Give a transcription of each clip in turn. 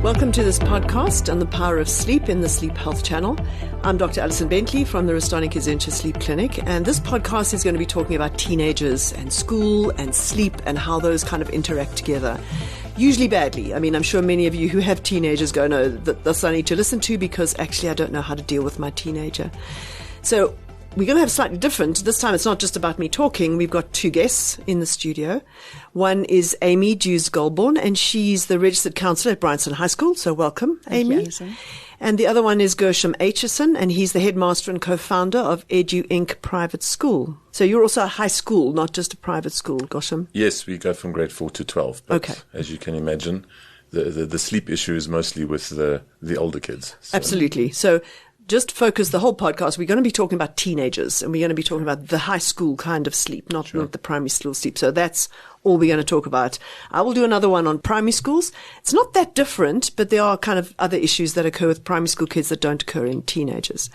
Welcome to this podcast on the power of sleep in the Sleep Health Channel. I'm Dr. Alison Bentley from the Restonic Ezintsha Sleep Clinic, and this podcast is going to be talking about teenagers and school and sleep and how those kind of interact together. Usually badly. I mean, I'm sure many of you who have teenagers go, no, that's I need to listen to because actually I don't know how to deal with my teenager. So we're going to have slightly different. This time it's not just about me talking. We've got two guests in the studio. One is Amy-Dewes-Goulborn, and she's the registered counsellor at Bryanston High School. So welcome, Thank Amy. You, Alison. And the other one is Gershom Aitchison, and he's the headmaster and co-founder of Edu Inc. private school. So you're also a high school, not just a private school, Gershom? Yes, we go from grade 4 to 12. But okay. As you can imagine, the sleep issue is mostly with the older kids. So. Absolutely. So just focus the whole podcast. We're going to be talking about teenagers, and we're going to be talking about the high school kind of sleep, not the primary school sleep. So that's all we're going to talk about. I will do another one on primary schools. It's not that different, but there are kind of other issues that occur with primary school kids that don't occur in teenagers.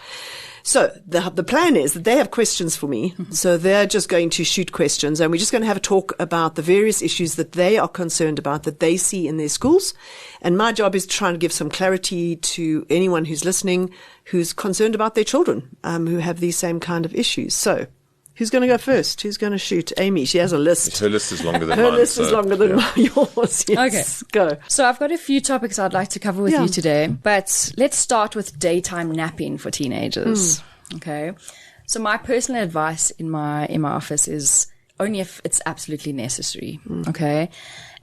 So the plan is that they have questions for me. Mm-hmm. So they're just going to shoot questions, and we're just going to have a talk about the various issues that they are concerned about, that they see in their schools. And my job is to try and give some clarity to anyone who's listening, who's concerned about their children, who have these same kind of issues. So who's going to go first? Who's going to shoot? Amy, she has a list. Her list is longer than mine. Her list is longer than yours. Yes. Okay. Go. So I've got a few topics I'd like to cover with you today, but let's start with daytime napping for teenagers. Okay. So my personal advice in my office is only if it's absolutely necessary. Okay.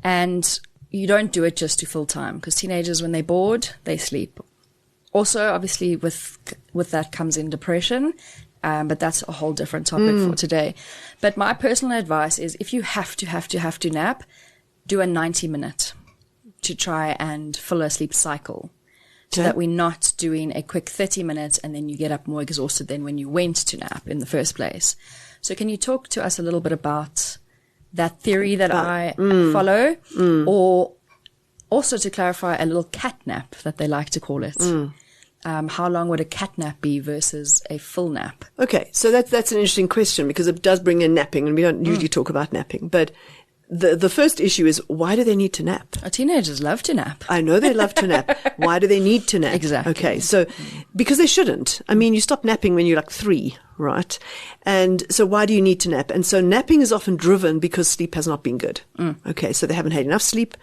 And you don't do it just to fill time, because teenagers, when they're bored, they sleep. Also, obviously, with that comes in depression. But that's a whole different topic for today. But my personal advice is, if you have to nap, do a 90-minute to try and fill a sleep cycle. So that we're not doing a quick 30 minutes and then you get up more exhausted than when you went to nap in the first place. So can you talk to us a little bit about that theory that I follow? Or also, to clarify, a little cat nap that they like to call it. How long would a cat nap be versus a full nap? Okay, so that's an interesting question, because it does bring in napping, and we don't usually talk about napping. But the first issue is, why do they need to nap? Our teenagers love to nap. I know they love to nap. Why do they need to nap? Exactly. Okay, so because they shouldn't. I mean, you stop napping when you're like 3, right? And so why do you need to nap? And so napping is often driven because sleep has not been good. Okay, so they haven't had enough sleep.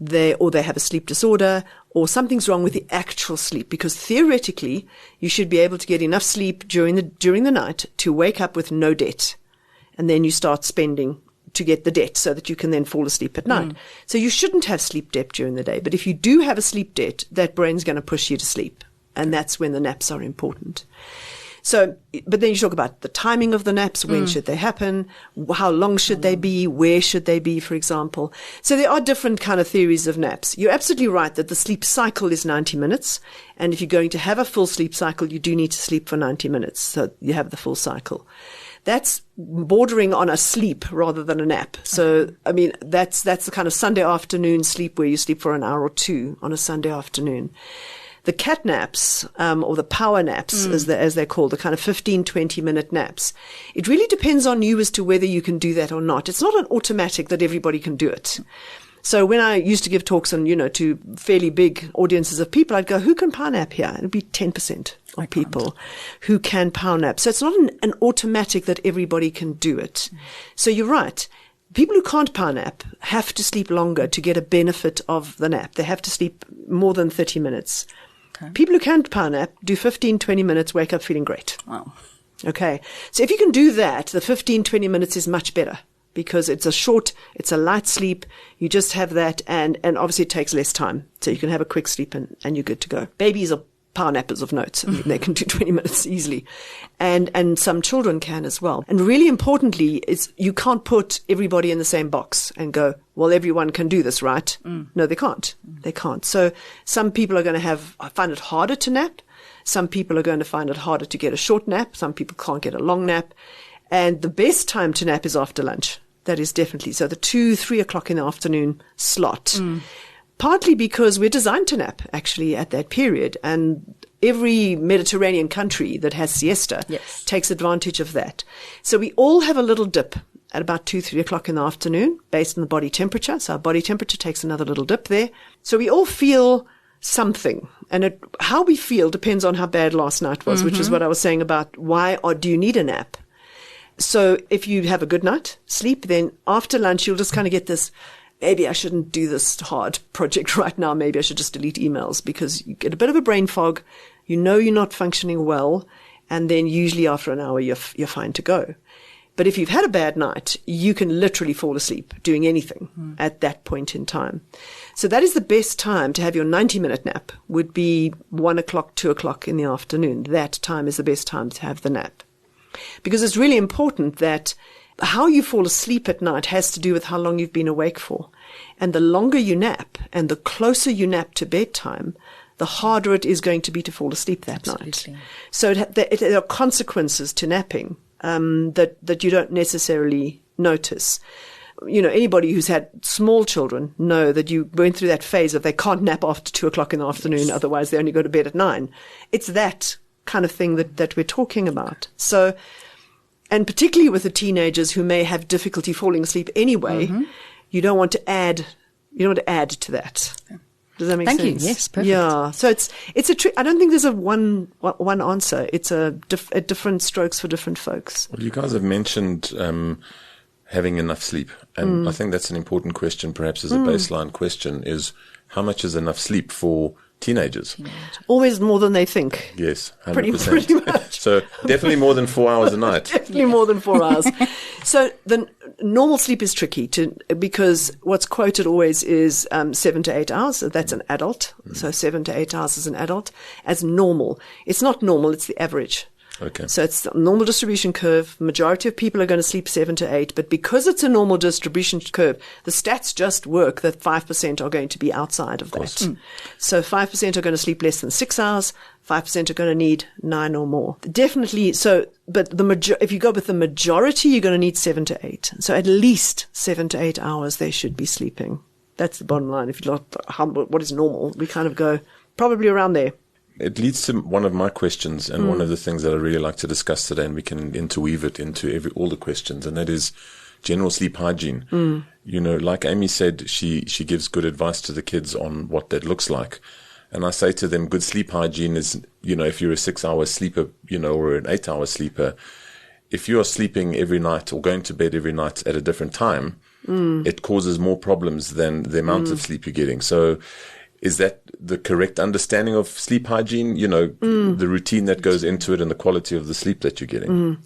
They have a sleep disorder, or something's wrong with the actual sleep, because theoretically you should be able to get enough sleep during the night to wake up with no debt, and then you start spending to get the debt so that you can then fall asleep at night. So you shouldn't have sleep debt during the day, but if you do have a sleep debt, that brain's going to push you to sleep, and that's when the naps are important. So, but then you talk about the timing of the naps. When should they happen? How long should they be? Where should they be, for example? So there are different kind of theories of naps. You're absolutely right that the sleep cycle is 90 minutes. And if you're going to have a full sleep cycle, you do need to sleep for 90 minutes. So you have the full cycle. That's bordering on a sleep rather than a nap. So, I mean, that's the kind of Sunday afternoon sleep where you sleep for an hour or 2 on a Sunday afternoon. The cat naps, or the power naps, as they're called, the kind of 15, 20-minute naps, it really depends on you as to whether you can do that or not. It's not an automatic that everybody can do it. So when I used to give talks on, to fairly big audiences of people, I'd go, who can power nap here? It'd be 10% of people who can power nap. So it's not an automatic that everybody can do it. So you're right. People who can't power nap have to sleep longer to get a benefit of the nap. They have to sleep more than 30 minutes. Okay. People who can't power nap do 15, 20 minutes, wake up feeling great. Wow. Okay. So if you can do that, the 15, 20 minutes is much better, because it's a light sleep. You just have that, and obviously it takes less time. So you can have a quick sleep and you're good to go. Babies are power nappers of note. I mean, they can do 20 minutes easily. And some children can as well. And really importantly, is you can't put everybody in the same box and go, well, everyone can do this, right? No, they can't. They can't. So some people are going to find it harder to nap. Some people are going to find it harder to get a short nap. Some people can't get a long nap. And the best time to nap is after lunch. That is definitely. So the 2-3 o'clock in the afternoon slot. Partly because we're designed to nap, actually, at that period. And every Mediterranean country that has siesta takes advantage of that. So we all have a little dip at about 2-3 o'clock in the afternoon based on the body temperature. So our body temperature takes another little dip there. So we all feel something. And how we feel depends on how bad last night was, which is what I was saying about why or do you need a nap? So if you have a good night sleep, then after lunch, you'll just kind of get this, maybe I shouldn't do this hard project right now. Maybe I should just delete emails, because you get a bit of a brain fog. You know you're not functioning well. And then usually after an hour, you're fine to go. But if you've had a bad night, you can literally fall asleep doing anything at that point in time. So that is the best time to have your 90-minute nap, would be 1 o'clock, 2 o'clock in the afternoon. That time is the best time to have the nap. Because it's really important that how you fall asleep at night has to do with how long you've been awake for. And the longer you nap and the closer you nap to bedtime, the harder it is going to be to fall asleep that night. So there are consequences to napping that you don't necessarily notice. You know, anybody who's had small children know that you went through that phase of they can't nap after 2 o'clock in the afternoon, otherwise they only go to bed at 9. It's that kind of thing that we're talking about. So, and particularly with the teenagers who may have difficulty falling asleep anyway, you don't want to add to that. Okay. Does that make sense? Thank you. Yes, perfect. Yeah. So it's a trick. I don't think there's a one answer. It's a different strokes for different folks. Well, you guys have mentioned having enough sleep, and I think that's an important question, perhaps as a baseline question, is how much is enough sleep for teenagers? Always more than they think. Yes, 100%. Pretty much. So definitely more than 4 hours a night. Definitely more than 4 hours. So the normal sleep is tricky because what's quoted always is 7 to 8 hours. So that's an adult. So 7 to 8 hours as an adult as normal. It's not normal. It's the average. Okay. So it's the normal distribution curve. Majority of people are going to sleep 7 to 8, but because it's a normal distribution curve, the stats just work that 5% are going to be outside of that. So 5% are going to sleep less than 6 hours. 5% are going to need 9 or more. Definitely. So, but if you go with the majority, you're going to need 7 to 8. So at least 7 to 8 hours they should be sleeping. That's the bottom line. If you look what is normal, we kind of go probably around there. It leads to one of my questions, and one of the things that I really like to discuss today, and we can interweave it into all the questions, and that is general sleep hygiene. You know, like Amy said, she gives good advice to the kids on what that looks like. And I say to them, good sleep hygiene is, you know, if you're a 6-hour sleeper, you know, or an 8-hour sleeper, if you are sleeping every night or going to bed every night at a different time, it causes more problems than the amount of sleep you're getting. So is that the correct understanding of sleep hygiene? You know, the routine that goes into it and the quality of the sleep that you're getting?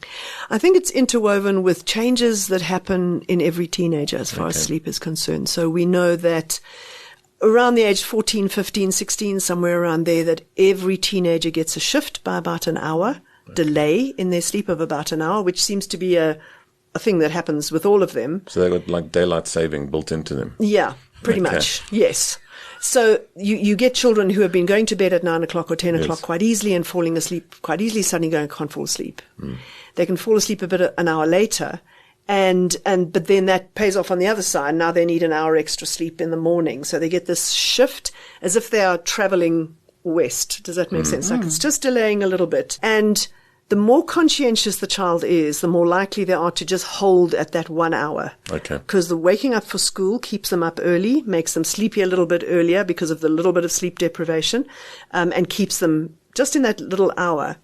I think it's interwoven with changes that happen in every teenager as far as sleep is concerned. So we know that around the age 14, 15, 16, somewhere around there, that every teenager gets a shift by about an hour, delay in their sleep of about an hour, which seems to be a thing that happens with all of them. So they've got like daylight saving built into them? Yeah, pretty much. Yes. So you get children who have been going to bed at 9 o'clock or 10 o'clock quite easily and falling asleep quite easily, suddenly going, can't fall asleep. They can fall asleep an hour later, but then that pays off on the other side. Now they need an hour extra sleep in the morning. So they get this shift as if they are traveling west. Does that make sense? Like it's just delaying a little bit. And the more conscientious the child is, the more likely they are to just hold at that 1 hour. Okay. Because the waking up for school keeps them up early, makes them sleepy a little bit earlier because of the little bit of sleep deprivation, and keeps them just in that little hour.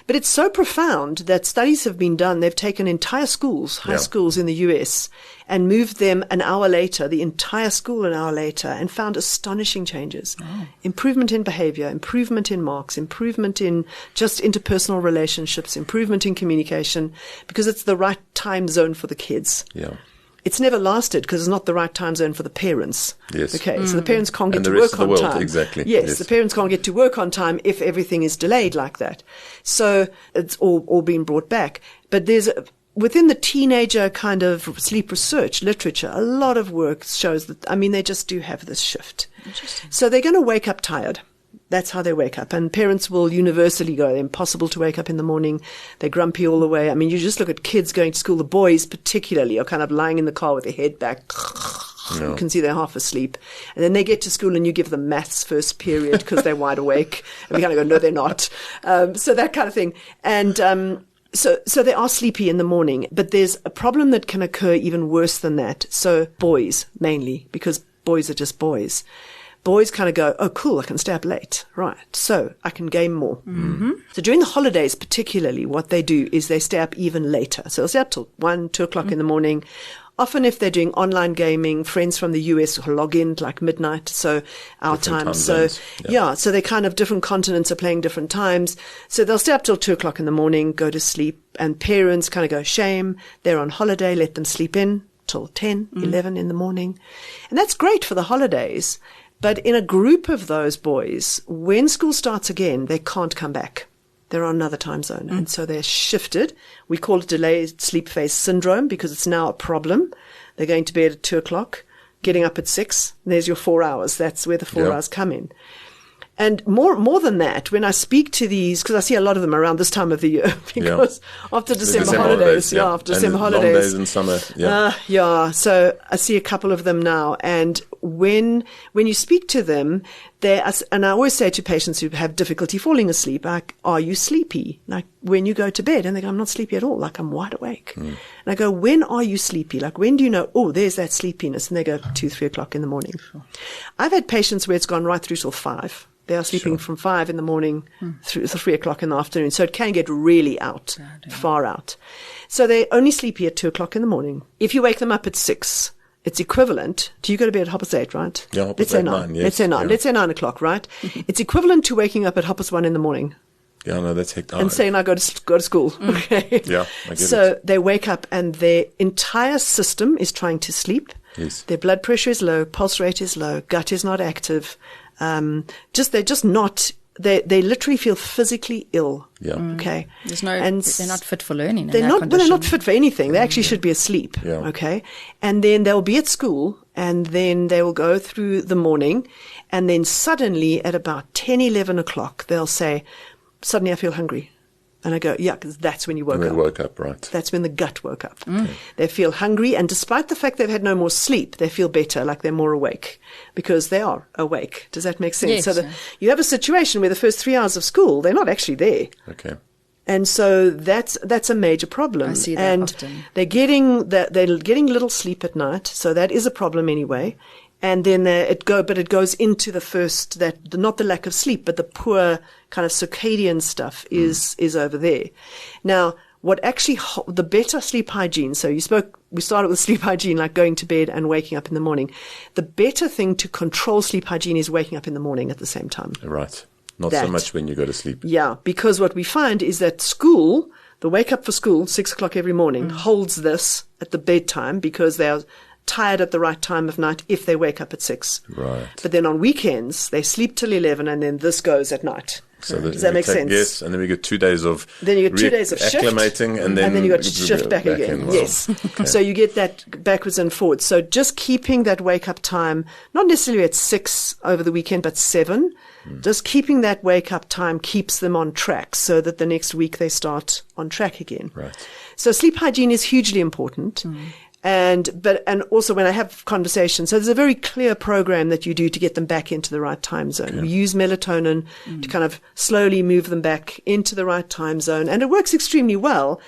But it's so profound that studies have been done. They've taken entire schools, high schools in the US, and moved them an hour later, the entire school an hour later, and found astonishing changes. Improvement in behavior, improvement in marks, improvement in just interpersonal relationships, improvement in communication, because it's the right time zone for the kids. Yeah. It's never lasted because it's not the right time zone for the parents. Yes. Okay, so the parents can't get And to the rest work of the on world, time. exactly. Yes, the parents can't get to work on time if everything is delayed like that. So it's all been brought back. But within the teenager kind of sleep research literature, a lot of work shows that, they just do have this shift. Interesting. So they're going to wake up tired. That's how they wake up. And parents will universally go, impossible to wake up in the morning. They're grumpy all the way. You just look at kids going to school. The boys particularly are kind of lying in the car with their head back. You can see they're half asleep. And then they get to school and you give them maths first period because they're wide awake. And we kind of go, no, they're not. So that kind of thing. And so they are sleepy in the morning. But there's a problem that can occur even worse than that. So boys mainly, because boys are just boys. boys kind of go, oh, cool, I can stay up late. Right. So I can game more. Mm-hmm. So during the holidays, particularly, what they do is they stay up even later. So they'll stay up till 1, 2 o'clock in the morning. Often if they're doing online gaming, friends from the US will log in like midnight, so our time. So, so they're kind of different continents are playing different times. So they'll stay up till 2 o'clock in the morning, go to sleep, and parents kind of go, shame, they're on holiday, let them sleep in till 10, 11 in the morning. And that's great for the holidays. But in a group of those boys, when school starts again, they can't come back. They're on another time zone. And so they're shifted. We call it delayed sleep phase syndrome because it's now a problem. They're going to bed at 2 o'clock, getting up at 6. There's your 4 hours. That's where the 4 hours come in. And more than that, when I speak to these, because I see a lot of them around this time of the year, because after December holidays, after December holidays, long days in summer, so I see a couple of them now. And when you speak to them, and I always say to patients who have difficulty falling asleep, like, are you sleepy? Like when you go to bed, and they go, I'm not sleepy at all. Like I'm wide awake. And I go, when are you sleepy? Like when do you know? Oh, there's that sleepiness, and they go 2, 3 o'clock in the morning. Sure. I've had patients where it's gone right through till 5. They are sleeping from 5 in the morning through 3 o'clock in the afternoon. So it can get really far out. So they're only sleepy at 2 o'clock in the morning. If you wake them up at 6, it's equivalent to you go to bed at 8:30, right? Yeah, let's say 9. Yes. Let's say 9. Let's say 9 o'clock, right? It's equivalent to waking up at 1:30 in the morning. Yeah, no, that's hectic. And saying I go to school. Okay. Yeah, I get it. So they wake up and their entire system is trying to sleep. Yes. Their blood pressure is low, pulse rate is low, gut is not active. They're just not. They literally feel physically ill. Yeah. Okay. They're not fit for learning. They're not fit for anything. They actually should be asleep. Yeah. Okay. And then they'll be at school, and then they will go through the morning, and then suddenly at about 10, 11 o'clock, they'll say, suddenly I feel hungry. And I go, yeah, because that's when you woke up. When they woke up, right. That's when the gut woke up. They feel hungry, and despite the fact they've had no more sleep, they feel better, like they're more awake, because they are awake. Does that make sense? Yes. So you have a situation where the first 3 hours of school, they're not actually there. Okay. And so that's a major problem. I see that and often. They're getting little sleep at night, so that is a problem anyway. And then it goes into the first, not the lack of sleep, but the poor kind of circadian stuff is over there. Now, what actually, the better sleep hygiene, so we started with sleep hygiene, like going to bed and waking up in the morning. The better thing to control sleep hygiene is waking up in the morning at the same time. Right. Not so much when you go to sleep. Yeah, because what we find is that school, the wake up for school, 6 o'clock every morning, holds this at the bedtime because they are tired at the right time of night if they wake up at 6. Right. But then on weekends, they sleep till 11 and then this goes at night. So does that make sense? Yes, and then we get 2 days of then you get 2 days of shift, acclimating, and then you got to shift back again. Well. Yes. Okay. So you get that backwards and forwards. So just keeping that wake up time, not necessarily at 6 over the weekend, but 7. Just keeping that wake up time keeps them on track so that the next week they start on track again. Right. So sleep hygiene is hugely important. And also when I have conversations, so there's a very clear program that you do to get them back into the right time zone. Okay. We use melatonin to kind of slowly move them back into the right time zone. And it works extremely well,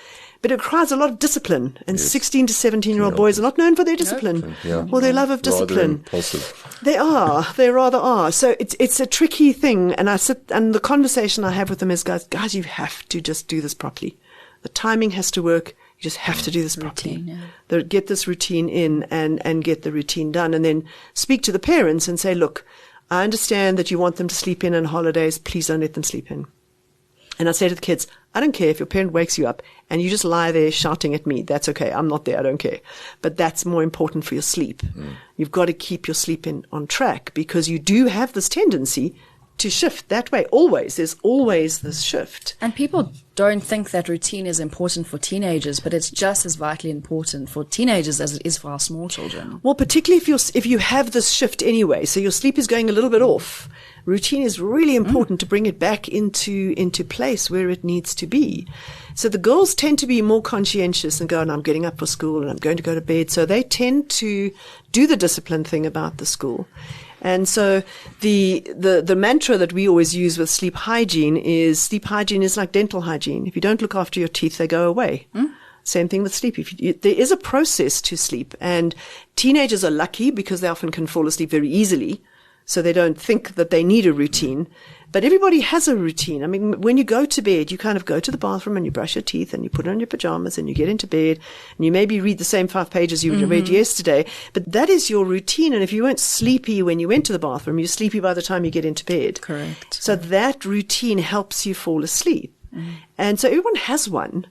but it requires a lot of discipline. And 16 to 17-year-old boys are not known for their discipline or their love of discipline. Rather impulsive. They are. They rather are. So it's a tricky thing. And and the conversation I have with them is, guys, you have to just do this properly. The timing has to work. You just have to do this properly. Get this routine in and get the routine done. And then speak to the parents and say, look, I understand that you want them to sleep in on holidays. Please don't let them sleep in. And I say to the kids, I don't care if your parent wakes you up and you just lie there shouting at me. That's okay. I'm not there. I don't care. But that's more important for your sleep. You've got to keep your sleep on track because you do have this tendency to shift that way. Always. There's always this shift. And people don't think that routine is important for teenagers, but it's just as vitally important for teenagers as it is for our small children. Well, particularly if you have this shift anyway, so your sleep is going a little bit off, routine is really important to bring it back into place where it needs to be. So the girls tend to be more conscientious and go, and I'm getting up for school and I'm going to go to bed. So they tend to do the discipline thing about the school. And so the mantra that we always use with sleep hygiene is like dental hygiene. If you don't look after your teeth, they go away. Same thing with sleep. There is a process to sleep, and teenagers are lucky because they often can fall asleep very easily. so they don't think that they need a routine. But everybody has a routine. I mean, when you go to bed, you kind of go to the bathroom and you brush your teeth and you put on your pajamas and you get into bed and you maybe read the same 5 pages you read yesterday. But that is your routine. And if you weren't sleepy when you went to the bathroom, you're sleepy by the time you get into bed. Correct. So that routine helps you fall asleep. And so everyone has one.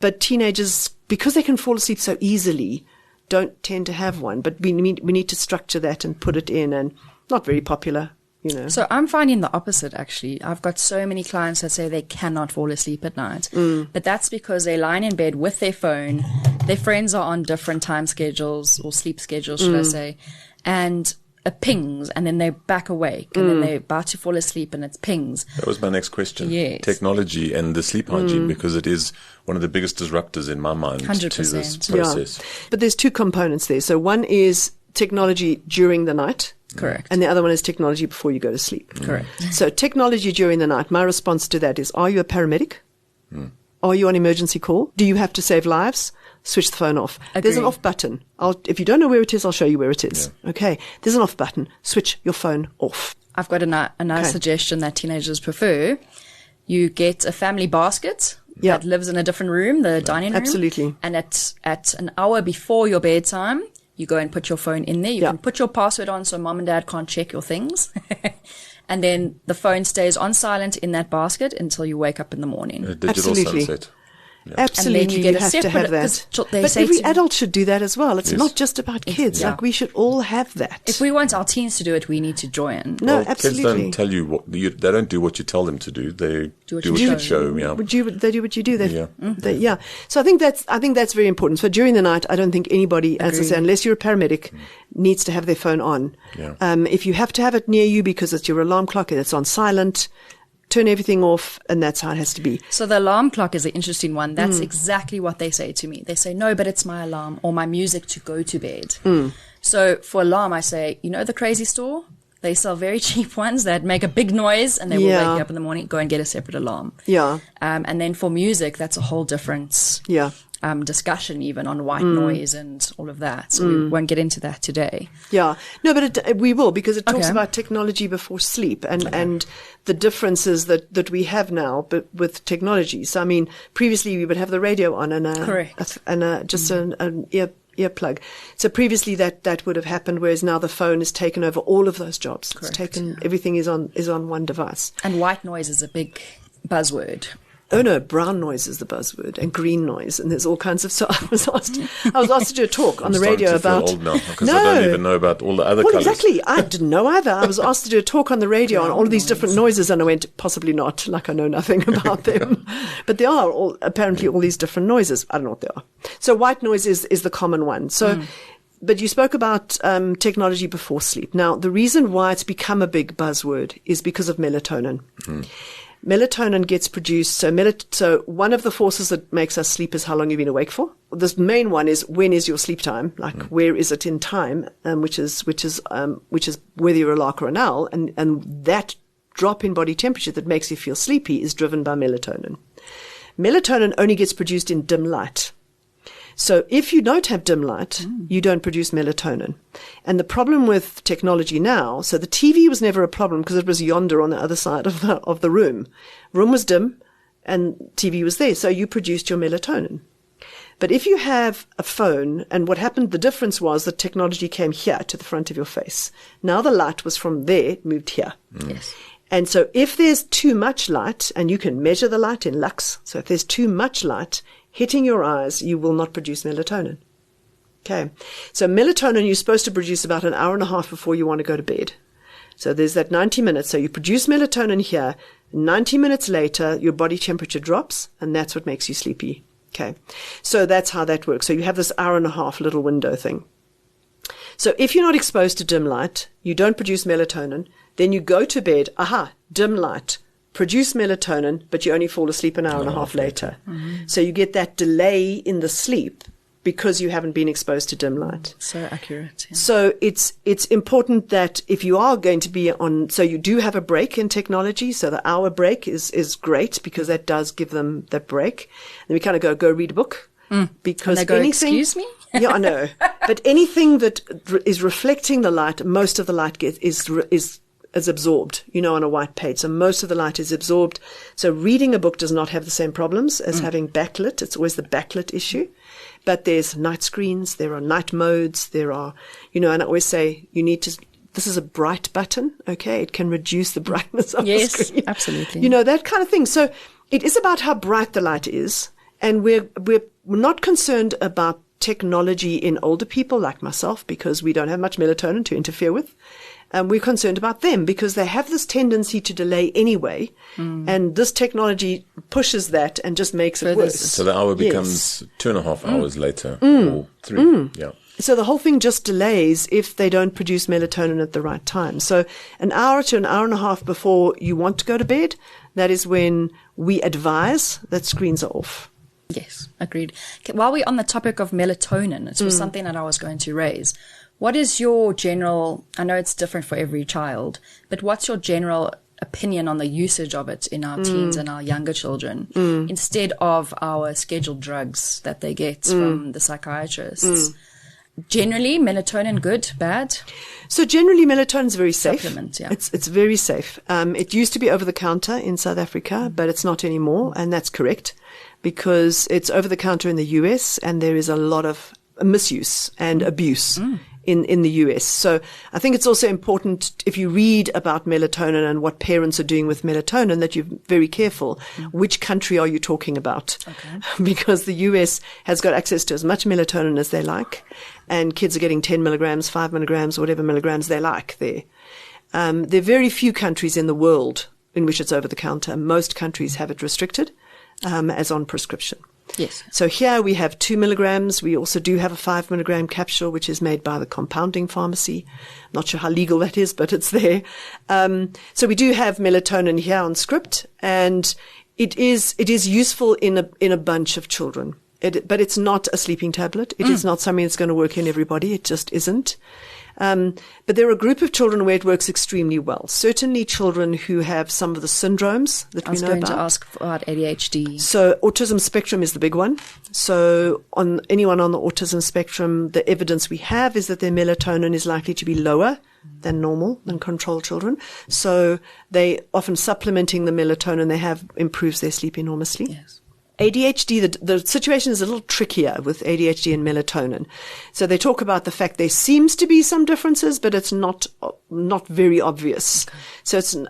But teenagers, because they can fall asleep so easily, don't tend to have one. But we need to structure that and put it in, and not very popular. So I'm finding the opposite, actually. I've got so many clients that say they cannot fall asleep at night. But that's because they're lying in bed with their phone. Their friends are on different time schedules, or sleep schedules, should I say. And it pings, and then they're back awake, and then they're about to fall asleep, and it pings. That was my next question. Yes. Technology and the sleep hygiene, because it is one of the biggest disruptors in my mind 100%. to this process. Yeah. But there's 2 components there. So one is technology during the night. Correct. And the other one is technology before you go to sleep. Correct. So technology during the night, my response to that is, are you a paramedic? Are you on emergency call? Do you have to save lives? Switch the phone off. Agreed. There's an off button. If you don't know where it is, I'll show you where it is. Yeah. Okay. There's an off button. Switch your phone off. I've got a nice suggestion that teenagers prefer. You get a family basket that lives in a different room, the dining room. Absolutely. And at an hour before your bedtime, you go and put your phone in there. You can put your password on so mom and dad can't check your things. And then the phone stays on silent in that basket until you wake up in the morning. A digital Absolutely. sunset. Yeah. Absolutely, And then you get a have to separate- have that. they But say every to me- adult should do that as well. It's Yes. not just about kids. Yeah. Like, we should all have that. If we want our teens to do it, we need to join. No, Well, absolutely. kids don't tell you they don't do what you tell them to do. They do what you you show. show. Yeah. They do what you do. Yeah. So I think that's very important. So during the night, I don't think anybody, as I say, unless you're a paramedic, needs to have their phone on. Yeah. If you have to have it near you because it's your alarm clock and it's on silent, turn everything off, and that's how it has to be. So the alarm clock is an interesting one. That's exactly what they say to me. They say, no, but it's my alarm or my music to go to bed. So for alarm, I say, the Crazy Store? They sell very cheap ones that make a big noise and they will wake you up in the morning. Go and get a separate alarm. Yeah. And then for music, that's a whole different discussion even on white noise and all of that. So we won't get into that today. Yeah. No, but we will, because it talks Okay. about technology before sleep and the differences that we have now but with technology. So, I mean, previously we would have the radio on and Correct. an earplug. So previously that would have happened, whereas now the phone has taken over all of those jobs. Correct. It's taken, everything is on one device. And white noise is a big buzzword. Oh no, brown noise is the buzzword, and green noise, and there's all kinds of. So I was asked to do a talk on the radio about. I'm starting to feel old now because I don't even know about all the other Well, colours. exactly. I didn't know either. I was asked to do a talk on the radio on all of these different noises, and I went, possibly not, like I know nothing about them. But there are apparently all these different noises. I don't know what they are. So white noise is the common one. So. But you spoke about technology before sleep. Now, the reason why it's become a big buzzword is because of melatonin. Melatonin gets produced. So one of the forces that makes us sleep is how long you've been awake for. The main one is, when is your sleep time? Like, where is it in time? Which is whether you're a lark or an owl. And that drop in body temperature that makes you feel sleepy is driven by melatonin. Melatonin only gets produced in dim light. So if you don't have dim light, you don't produce melatonin. And the problem with technology now, so the TV was never a problem because it was yonder on the other side of the room. Room was dim and TV was there, so you produced your melatonin. But if you have a phone, and what happened, the difference was that technology came here to the front of your face. Now the light was from there, moved here. Yes. And so if there's too much light, and you can measure the light in lux, so if there's too much light hitting your eyes, you will not produce melatonin. Okay. So melatonin you're supposed to produce about an hour and a half before you want to go to bed. So there's that 90 minutes. So you produce melatonin here. 90 minutes later, your body temperature drops, and that's what makes you sleepy. Okay. So that's how that works. So you have this hour and a half little window thing. So if you're not exposed to dim light, you don't produce melatonin, then you go to bed, dim light, produce melatonin, but you only fall asleep an hour and a half later. So you get that delay in the sleep because you haven't been exposed to dim light. So accurate. Yeah. So it's important that if you are going to be on, so you do have a break in technology. So the hour break is great because that does give them that break. Then we kind of go read a book. Because and they go, excuse me? Yeah, I know. But anything that is reflecting the light, most of the light is absorbed, on a white page. So most of the light is absorbed. So reading a book does not have the same problems as having backlit. It's always the backlit issue. But there's night screens, there are night modes, there are, and I always say this is a bright button, okay? It can reduce the brightness of the screen. Yes, absolutely. That kind of thing. So it is about how bright the light is. And we're not concerned about technology in older people like myself because we don't have much melatonin to interfere with. We're concerned about them because they have this tendency to delay anyway. And this technology pushes that and just makes it worse. So the hour becomes 2.5 hours later or 3. Yeah. So the whole thing just delays if they don't produce melatonin at the right time. So an hour to an hour and a half before you want to go to bed, that is when we advise that screens are off. Yes, agreed. While we're on the topic of melatonin, it was something that I was going to raise. What is your general, I know it's different for every child, but what's your general opinion on the usage of it in our teens and our younger children instead of our scheduled drugs that they get from the psychiatrists? Generally, melatonin, good, bad? So generally, melatonin is very safe. Supplement, yeah. It's very safe. It used to be over the counter in South Africa, but it's not anymore, and that's correct because it's over the counter in the US, and there is a lot of misuse and abuse in the US. So I think it's also important if you read about melatonin and what parents are doing with melatonin that you're very careful. Which country are you talking about? Okay. Because the US has got access to as much melatonin as they like, and kids are getting 10 milligrams, 5 milligrams, whatever milligrams they like there. There are very few countries in the world in which it's over the counter. Most countries have it restricted as on prescription. Yes. So here we have 2 milligrams. We also do have a 5 milligram capsule, which is made by the compounding pharmacy. Not sure how legal that is, but it's there. So we do have melatonin here on script, and it is useful in a bunch of children. But it's not a sleeping tablet. It is not something that's going to work in everybody. It just isn't. But there are a group of children where it works extremely well. Certainly children who have some of the syndromes that we know about. I was going to ask about ADHD. So autism spectrum is the big one. So on anyone on the autism spectrum, the evidence we have is that their melatonin is likely to be lower than normal, than control children. So they often supplementing the melatonin they have improves their sleep enormously. Yes. ADHD, the situation is a little trickier with ADHD and melatonin. So they talk about the fact there seems to be some differences, but it's not very obvious. Okay. So it's in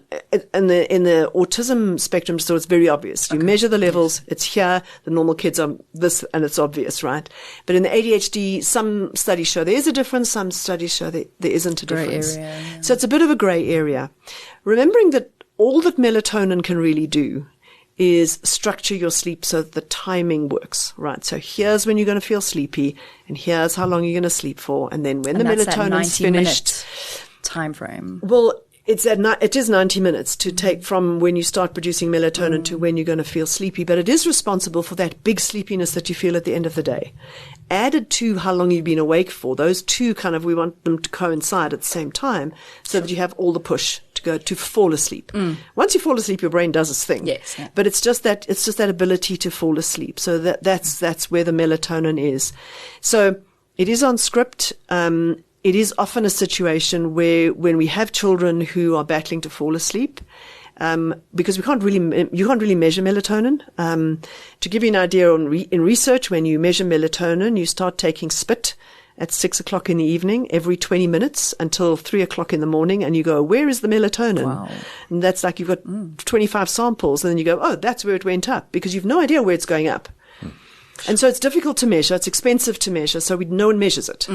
the autism spectrum, so it's very obvious. You measure the levels, it's here, the normal kids are this, and it's obvious, right? But in the ADHD, some studies show there is a difference, some studies show there isn't a difference. Gray area, yeah. So it's a bit of a gray area. Remembering that all that melatonin can really do is structure your sleep so that the timing works, right? So here's when you're going to feel sleepy, and here's how long you're going to sleep for, and then when the melatonin's finished, time frame. Well, it is 90 minutes to take from when you start producing melatonin to when you're going to feel sleepy, but it is responsible for that big sleepiness that you feel at the end of the day. Added to how long you've been awake for, those two we want them to coincide at the same time so that you have all the push to fall asleep. Once you fall asleep, your brain does its thing. Yes. Yeah. But it's just that ability to fall asleep. So that's where the melatonin is. So it is on script. It is often a situation where when we have children who are battling to fall asleep, because you can't really measure melatonin. To give you an idea, in research, when you measure melatonin, you start taking spit at 6 o'clock in the evening every 20 minutes until 3 o'clock in the morning, and you go, where is the melatonin? Wow. And that's like you've got 25 samples, and then you go, oh, that's where it went up, because you've no idea where it's going up. And so it's difficult to measure. It's expensive to measure, so no one measures it.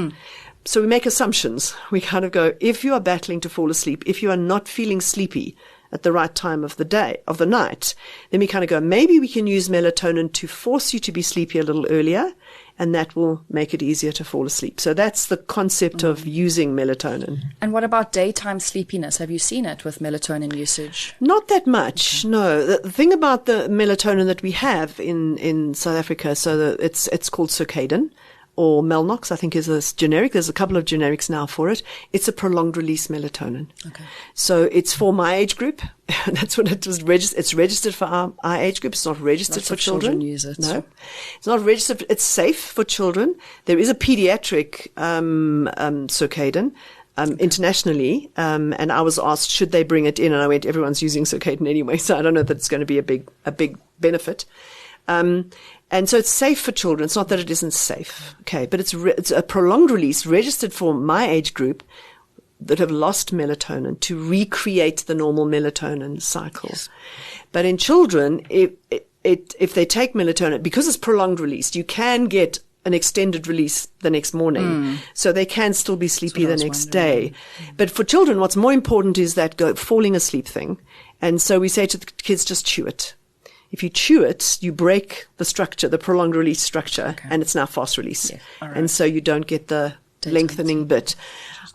So we make assumptions. We kind of go, if you are battling to fall asleep, if you are not feeling sleepy at the right time of the night, then we kind of go, maybe we can use melatonin to force you to be sleepy a little earlier, and that will make it easier to fall asleep. So that's the concept of using melatonin. And what about daytime sleepiness? Have you seen it with melatonin usage? Not that much, no. The thing about the melatonin that we have in South Africa, so it's called circadian, or Melnox, I think is a generic. There's a couple of generics now for it. It's a prolonged release melatonin. Okay. So it's for my age group. That's what it was registered. It's registered for our age group. It's not registered for children. Use it. No, it's not registered. It's safe for children. There is a pediatric circadian. Internationally, and I was asked, should they bring it in? And I went, everyone's using circadian anyway, so I don't know that it's going to be a big benefit. And so it's safe for children. It's not that it isn't safe, okay? But it's a prolonged release registered for my age group that have lost melatonin to recreate the normal melatonin cycle. Yes. But in children, if they take melatonin, because it's prolonged release, you can get an extended release the next morning. So they can still be sleepy the next day. But for children, what's more important is that falling asleep thing. And so we say to the kids, just chew it. If you chew it, you break the structure, the prolonged release structure, and it's now fast release. Yeah. Right. And so you don't get the lengthening bit.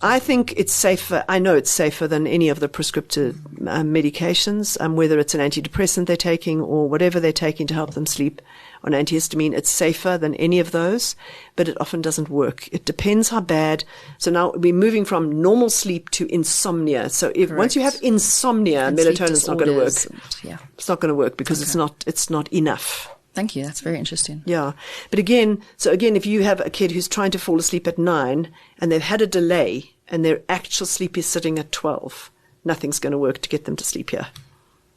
I think it's safer. I know it's safer than any of the prescriptive medications, whether it's an antidepressant they're taking or whatever they're taking to help them sleep on antihistamine. It's safer than any of those, but it often doesn't work. It depends how bad. So now we're moving from normal sleep to insomnia. So once you have insomnia, melatonin is not going to work. It's not going to work because it's not enough. Thank you. That's very interesting. Yeah. But again, if you have a kid who's trying to fall asleep at 9 and they've had a delay and their actual sleep is sitting at 12, nothing's going to work to get them to sleep here.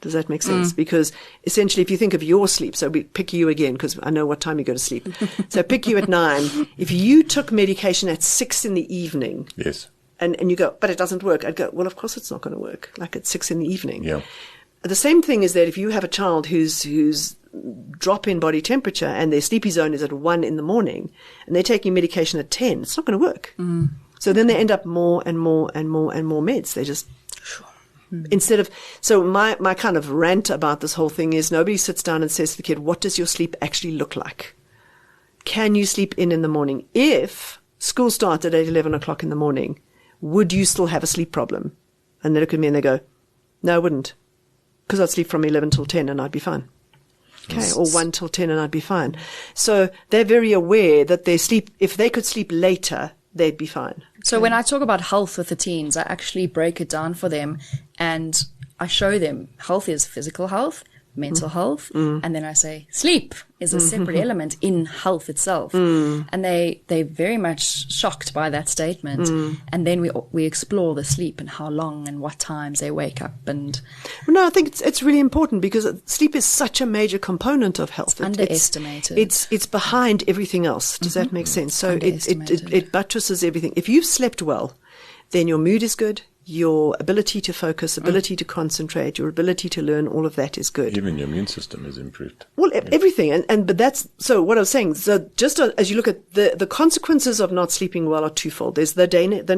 Does that make sense? Because essentially, if you think of your sleep, so we pick you again because I know what time you go to sleep. So pick you at 9. If you took medication at 6 in the evening. Yes. And you go, but it doesn't work. I'd go, well, of course it's not going to work. Like at 6 in the evening. Yeah. The same thing is that if you have a child who's drop in body temperature and their sleepy zone is at 1 in the morning and they're taking medication at 10, it's not going to work. So then they end up more and more and more and more meds. They just instead of, so my kind of rant about this whole thing is nobody sits down and says to the kid, what does your sleep actually look like? Can you sleep in the morning? If school started at 11 o'clock in the morning, would you still have a sleep problem? And they look at me and they go, no, I wouldn't, because I'd sleep from 11 till 10 and I'd be fine. Okay, or 1 till 10 and I'd be fine. So they're very aware that their sleep, if they could sleep later, they'd be fine. So when I talk about health with the teens, I actually break it down for them and I show them health is physical health, mental health, and then I say sleep is a separate element in health itself. And they're very much shocked by that statement. And then we explore the sleep and how long and what times they wake up. And no, I think it's really important because sleep is such a major component of health. It's underestimated. It's behind everything else. Does that make sense? So it buttresses everything. If you've slept well, then your mood is good. Your ability to focus, ability to concentrate, your ability to learn, all of that is good. Even your immune system is improved. Well, everything. But that's, so what I was saying, so just as you look at the consequences of not sleeping well are twofold. There's the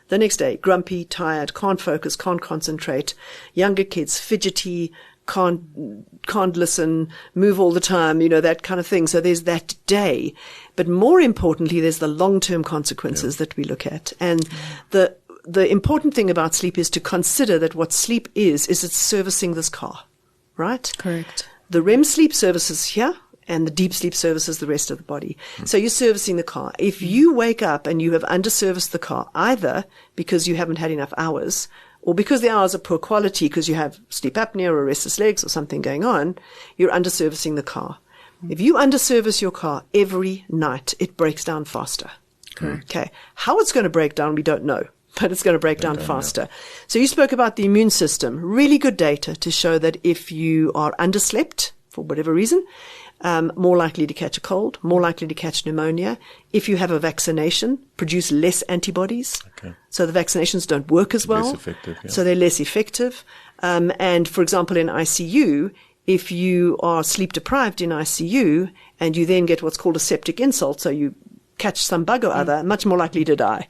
next day, grumpy, tired, can't focus, can't concentrate, younger kids, fidgety, can't listen, move all the time, that kind of thing. So there's that day. But more importantly, there's the long-term consequences that we look at. And the important thing about sleep is to consider that what sleep is it's servicing this car, right? Correct. The REM sleep services here and the deep sleep services the rest of the body. So you're servicing the car. If you wake up and you have underserviced the car, either because you haven't had enough hours or because the hours are poor quality because you have sleep apnea or restless legs or something going on, you're underservicing the car. If you underservice your car every night, it breaks down faster. Correct. Okay. How it's going to break down, we don't know. But it's going to break down faster. So you spoke about the immune system. Really good data to show that if you are underslept for whatever reason, more likely to catch a cold, more likely to catch pneumonia. If you have a vaccination, produce less antibodies. Okay. So the vaccinations don't work as well. Less effective, yeah. So they're less effective. And for example, in ICU, if you are sleep deprived in ICU and you then get what's called a septic insult, so you catch some bug or other, much more likely to die.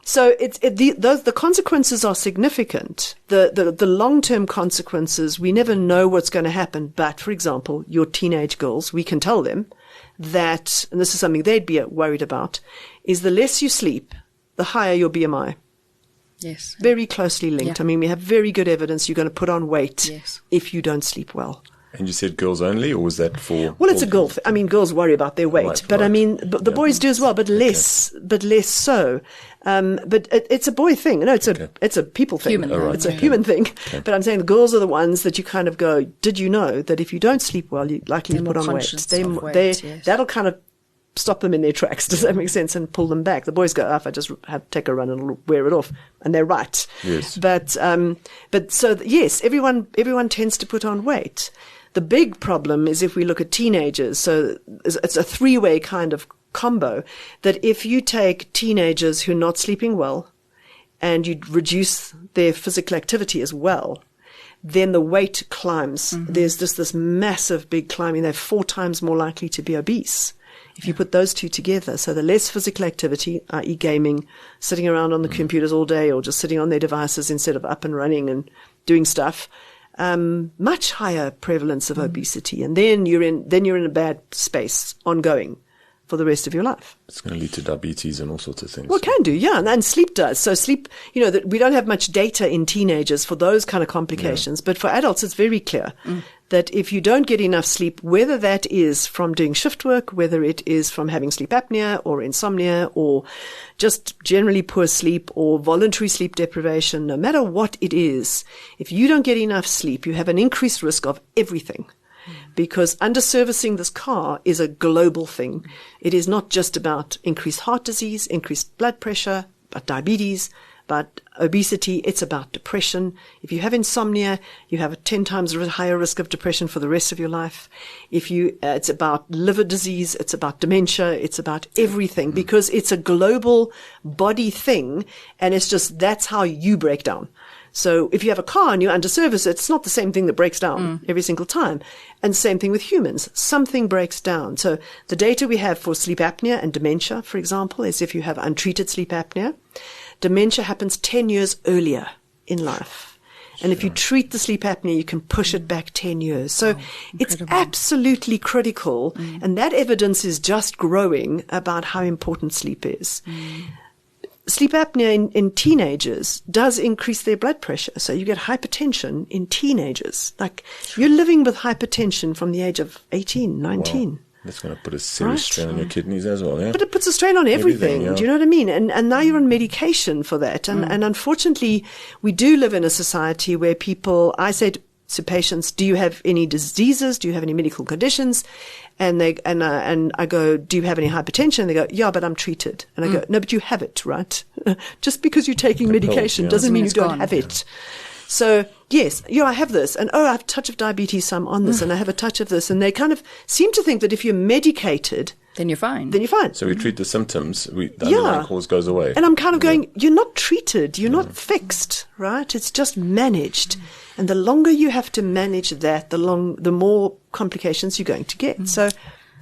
So the consequences are significant. The long-term consequences, we never know what's going to happen. But, for example, your teenage girls, we can tell them that, and this is something they'd be worried about, is the less you sleep, the higher your BMI. Yes. Very closely linked. Yeah. I mean, we have very good evidence you're going to put on weight if you don't sleep well. And you said girls only, or was that for? Well, it's a girl. I mean, girls worry about their weight, Right, but right. I mean, the boys do as well, but less so. But it's a boy thing. No, it's a people thing. Human thing. It's a human thing. Okay. But I'm saying the girls are the ones that you kind of go, did you know that if you don't sleep well, you're likely to put on weight? Yes. That'll kind of stop them in their tracks. Does that make sense? And pull them back. The boys go, if I just take a run and it'll wear it off. And they're right. Yes. But so yes, everyone tends to put on weight. The big problem is if we look at teenagers. So it's a three-way kind of combo, that if you take teenagers who are not sleeping well and you reduce their physical activity as well, then the weight climbs. Mm-hmm. There's just this massive big climbing. They're 4 times more likely to be obese if you put those two together. So the less physical activity, i.e. gaming, sitting around on the computers all day or just sitting on their devices instead of up and running and doing stuff, much higher prevalence of obesity. And then you're in a bad space ongoing for the rest of your life. It's going to lead to diabetes and all sorts of things. Well, it can do, yeah. And sleep does. So sleep, we don't have much data in teenagers for those kind of complications. Yeah. But for adults, it's very clear that if you don't get enough sleep, whether that is from doing shift work, whether it is from having sleep apnea or insomnia or just generally poor sleep or voluntary sleep deprivation, no matter what it is, if you don't get enough sleep, you have an increased risk of everything. Because underservicing this car is a global thing. It is not just about increased heart disease, increased blood pressure, but diabetes, but obesity. It's about depression. If you have insomnia, you have a 10 times higher risk of depression for the rest of your life. It's about liver disease. It's about dementia. It's about everything because it's a global body thing. And that's how you break down. So if you have a car and you underservice it, it's not the same thing that breaks down every single time. And same thing with humans. Something breaks down. So the data we have for sleep apnea and dementia, for example, is if you have untreated sleep apnea, dementia happens 10 years earlier in life. And if you treat the sleep apnea, you can push it back 10 years. So it's absolutely critical. And that evidence is just growing about how important sleep is. Sleep apnea in teenagers does increase their blood pressure. So you get hypertension in teenagers. Like you're living with hypertension from the age of 18, 19. Wow. That's going to put a serious strain on your kidneys as well, yeah? But it puts a strain on everything. Yeah. Do you know what I mean? And now you're on medication for that. And unfortunately, we do live in a society where I say to patients, do you have any diseases? Do you have any medical conditions? And I go, do you have any hypertension? And they go, yeah, but I'm treated. And I go, no, but you have it, right? Just because you're taking medication doesn't mean you don't have it. So yes, I have this. And I have a touch of diabetes, so I'm on this. And I have a touch of this. And they kind of seem to think that if you're medicated, then you're fine. So we treat the symptoms. The underlying cause goes away. And I'm kind of going, you're not treated. You're not fixed, right? It's just managed. And the longer you have to manage that, the more complications you're going to get. So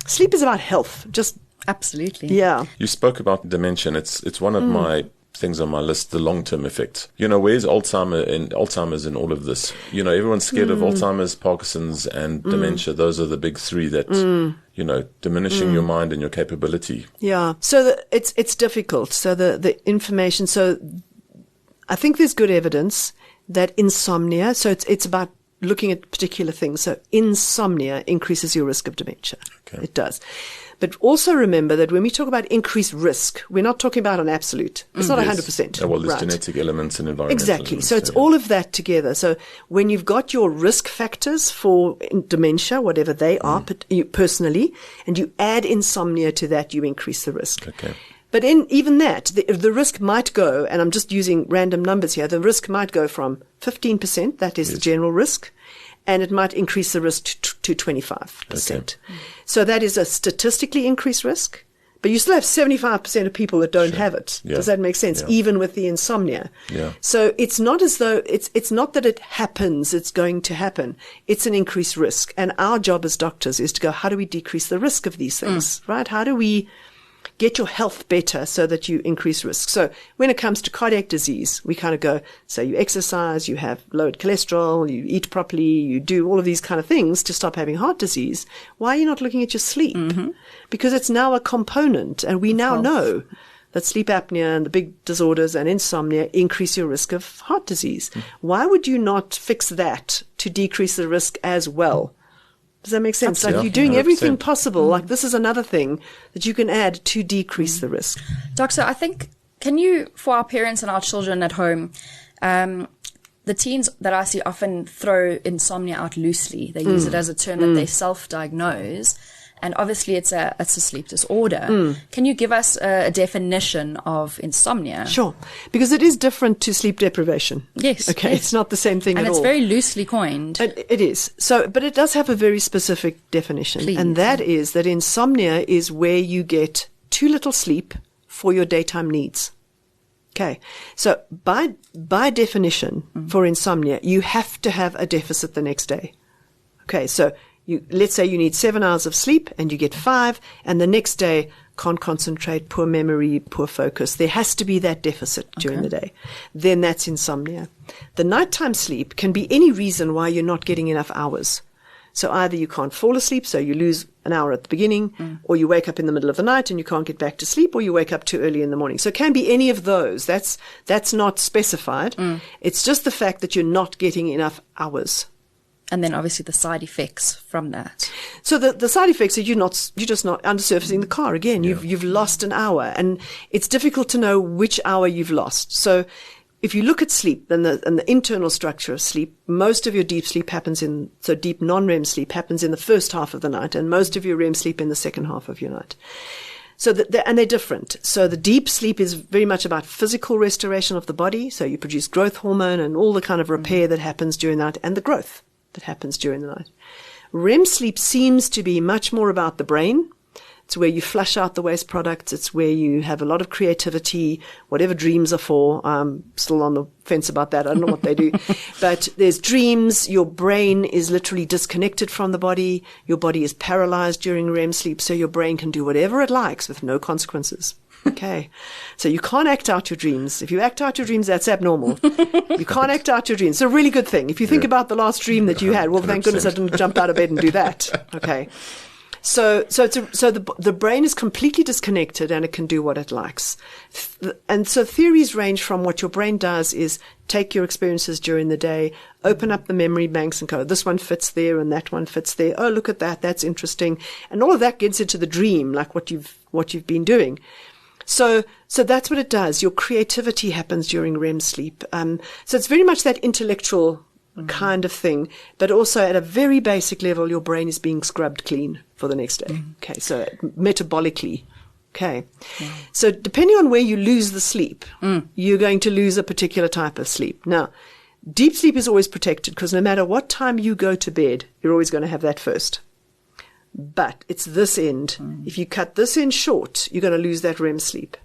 sleep is about health. Just absolutely. Yeah. You spoke about dementia. It's one of my things on my list, the long-term effects. Where's Alzheimer's in all of this? Everyone's scared of Alzheimer's, Parkinson's, and dementia. Those are the big three that, diminishing your mind and your capability. Yeah. So it's difficult. So the information, so I think there's good evidence that insomnia, so it's about looking at particular things. So insomnia increases your risk of dementia. Okay. It does. But also remember that when we talk about increased risk, we're not talking about an absolute. It's not 100%. Well, there's genetic elements and environmental Exactly. elements. So it's all of that together. So when you've got your risk factors for dementia, whatever they are personally, and you add insomnia to that, you increase the risk. Okay. But in even that, the risk might go, and I'm just using random numbers here, the risk might go from 15%, that is the general risk, and it might increase the risk to 25%. Okay. So that is a statistically increased risk, but you still have 75% of people that don't have it. Yeah. Does that make sense? Yeah. Even with the insomnia. Yeah. So it's not as though, it's not that it happens, it's going to happen. It's an increased risk. And our job as doctors is to go, how do we decrease the risk of these things, right? How do we get your health better so that you increase risk? So when it comes to cardiac disease, we kind of go, so you exercise, you have lowered cholesterol, you eat properly, you do all of these kind of things to stop having heart disease. Why are you not looking at your sleep? Because it's now a component, and we now know that sleep apnea and the big disorders and insomnia increase your risk of heart disease. Why would you not fix that to decrease the risk as well Does that make sense? Absolutely. Like you're doing 100%. everything possible. Like this is another thing that you can add to decrease the risk. Doctor, I think, can you, for our parents and our children at home, the teens that I see often throw insomnia out loosely. They use it as a term that they self-diagnose. And obviously it's a sleep disorder. Can you give us a definition of insomnia? Sure. Because it is different to sleep deprivation. Yes. Okay. Yes. It's not the same thing and at all. And it's very loosely coined. It is. So, but it does have a very specific definition. Please. And that is that insomnia is where you get too little sleep for your daytime needs. Okay. So by definition for insomnia, you have to have a deficit the next day. Okay. So let's say you need 7 hours of sleep and you get 5, and the next day can't concentrate, poor memory, poor focus. There has to be that deficit during the day. Then that's insomnia. The nighttime sleep can be any reason why you're not getting enough hours. So either you can't fall asleep, so you lose an hour at the beginning, or you wake up in the middle of the night and you can't get back to sleep, or you wake up too early in the morning. So it can be any of those. That's not specified. It's just the fact that you're not getting enough hours. And then obviously the side effects from that. So the side effects are you're just not undersurfacing the car again. You've lost an hour, and it's difficult to know which hour you've lost. So if you look at sleep and the internal structure of sleep, most of your deep sleep deep non-REM sleep happens in the first half of the night, and most of your REM sleep in the second half of your night. So and they're different. So the deep sleep is very much about physical restoration of the body. So you produce growth hormone and all the kind of repair that happens during the night, and the growth that happens during the night. REM sleep seems to be much more about the brain. It's where you flush out the waste products. It's where you have a lot of creativity, whatever dreams are for. I'm still on the fence about that. I don't know what they do. But there's dreams. Your brain is literally disconnected from the body. Your body is paralyzed during REM sleep, so your brain can do whatever it likes with no consequences. Okay. So you can't act out your dreams. If you act out your dreams, that's abnormal. You can't act out your dreams. It's a really good thing. If you think about the last dream that you had, well, thank goodness I didn't jump out of bed and do that. Okay. So the brain is completely disconnected, and it can do what it likes. And so theories range from what your brain does is take your experiences during the day, open up the memory banks and go, this one fits there and that one fits there. Oh, look at that. That's interesting. And all of that gets into the dream, like what you've been doing. So that's what it does. Your creativity happens during REM sleep. So it's very much that intellectual kind of thing, but also at a very basic level, your brain is being scrubbed clean for the next day. Okay. So metabolically. Okay. So depending on where you lose the sleep, you're going to lose a particular type of sleep. Now, deep sleep is always protected because no matter what time you go to bed, you're always going to have that first. But it's this end. If you cut this end short, you're going to lose that REM sleep.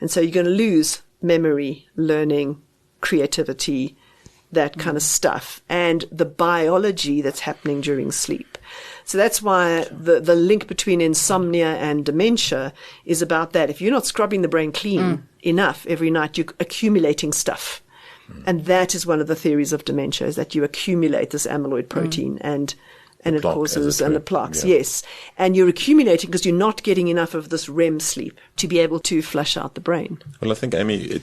And so you're going to lose memory, learning, creativity, that kind of stuff, and the biology that's happening during sleep. So that's why the link between insomnia and dementia is about that. If you're not scrubbing the brain clean enough every night, you're accumulating stuff. And that is one of the theories of dementia, is that you accumulate this amyloid protein and it causes, and the plaques, yes. And you're accumulating because you're not getting enough of this REM sleep to be able to flush out the brain. Well, I think, Amy,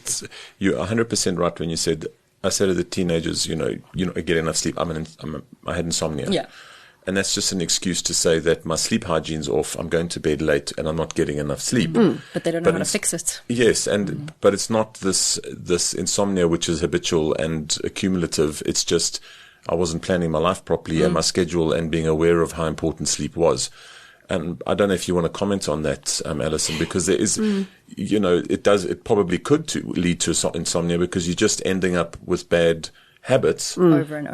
you're 100% right when you said, I said to the teenagers, you know, I get enough sleep. I had insomnia. Yeah. And that's just an excuse to say that my sleep hygiene's off. I'm going to bed late and I'm not getting enough sleep. But they don't know how to fix it. Yes. But it's not this insomnia, which is habitual and accumulative. It's just, I wasn't planning my life properly and my schedule and being aware of how important sleep was. And I don't know if you want to comment on that, Alison, because there is, it probably could lead to insomnia because you're just ending up with bad habits over and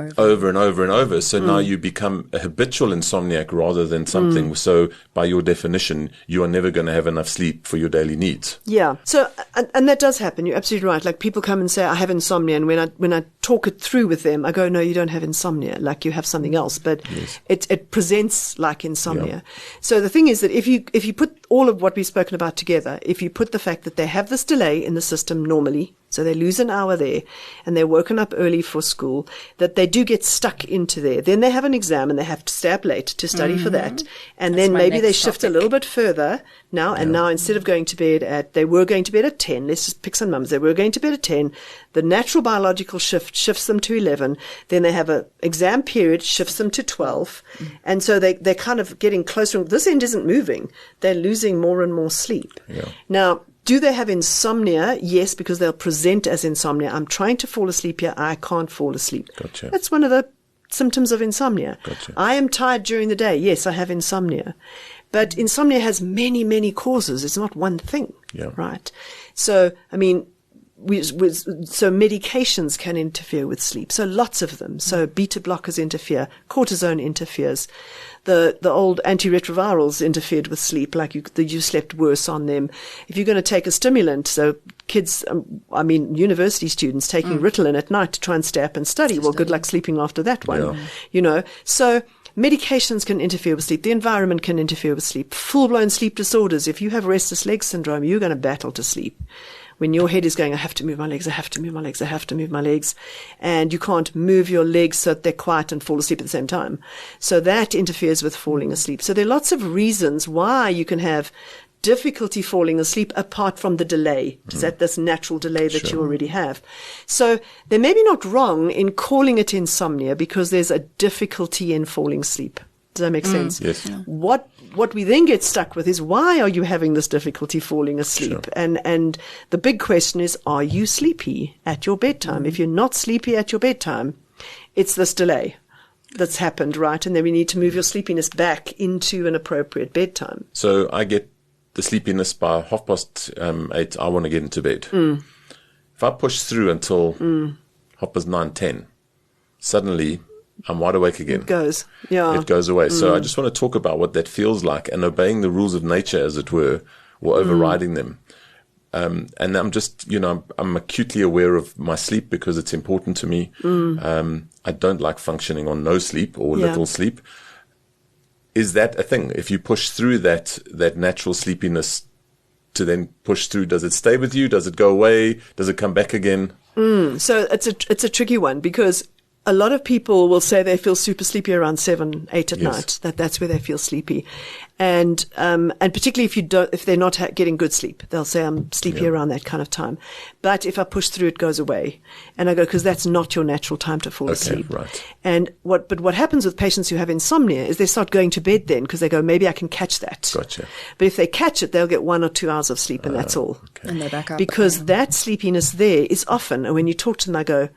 over. So now you become a habitual insomniac rather than something. So by your definition, you are never going to have enough sleep for your daily needs. Yeah. So, and that does happen. You're absolutely right. Like people come and say, I have insomnia. And when I talk it through with them, I go, no, you don't have insomnia. Like you have something else, but it presents like insomnia. Yeah. So the thing is that if you put all of what we've spoken about together, if you put the fact that they have this delay in the system normally, so they lose an hour there and they're woken up early for school, that they do get stuck into there. Then they have an exam and they have to stay up late to study for that. And then maybe they shift a little bit further now. And now instead of going to bed they were going to bed at 10, let's just pick some numbers. They were going to bed at 10. The natural biological shift shifts them to 11. Then they have an exam period, shifts them to 12. And so they're kind of getting closer. This end isn't moving. They're losing more and more sleep. Yeah. Now, do they have insomnia? Yes, because they'll present as insomnia. I'm trying to fall asleep here. I can't fall asleep. Gotcha. That's one of the symptoms of insomnia. Gotcha. I am tired during the day. Yes, I have insomnia. But insomnia has many, many causes. It's not one thing. Yeah. Right? So, I mean, so medications can interfere with sleep. So lots of them. So beta blockers interfere. Cortisone interferes. The old antiretrovirals interfered with sleep, like you slept worse on them. If you're going to take a stimulant, so kids, university students taking Ritalin at night to try and stay up and study. Well, good luck sleeping after that one. Yeah. So medications can interfere with sleep. The environment can interfere with sleep. Full-blown sleep disorders. If you have restless leg syndrome, you're going to battle to sleep. When your head is going, I have to move my legs, I have to move my legs, I have to move my legs. And you can't move your legs so that they're quiet and fall asleep at the same time. So that interferes with falling asleep. So there are lots of reasons why you can have difficulty falling asleep apart from the delay. Is that this natural delay that you already have? So they're maybe not wrong in calling it insomnia because there's a difficulty in falling asleep. Does that make sense? Yes. Yeah. What we then get stuck with is, why are you having this difficulty falling asleep? Sure. And the big question is, are you sleepy at your bedtime? If you're not sleepy at your bedtime, it's this delay that's happened, right? And then we need to move your sleepiness back into an appropriate bedtime. So I get the sleepiness by 8:30. I want to get into bed. If I push through until 9:10, suddenly I'm wide awake again. It goes. Yeah. It goes away. So I just want to talk about what that feels like and obeying the rules of nature, as it were, or overriding them. And I'm just, I'm acutely aware of my sleep because it's important to me. I don't like functioning on no sleep or little sleep. Is that a thing? If you push through that natural sleepiness to then push through, does it stay with you? Does it go away? Does it come back again? So it's a tricky one, because a lot of people will say they feel super sleepy around 7, 8 at night. That's where they feel sleepy. And particularly if they're not getting good sleep, they'll say, I'm sleepy around that kind of time. But if I push through, it goes away. And I go, because that's not your natural time to fall asleep. Right. And what happens with patients who have insomnia is they start going to bed then, because they go, maybe I can catch that. Gotcha. But if they catch it, they'll get 1 or 2 hours of sleep, and that's all. Okay. And they're back up. Because that sleepiness there is often, and when you talk to them, I go,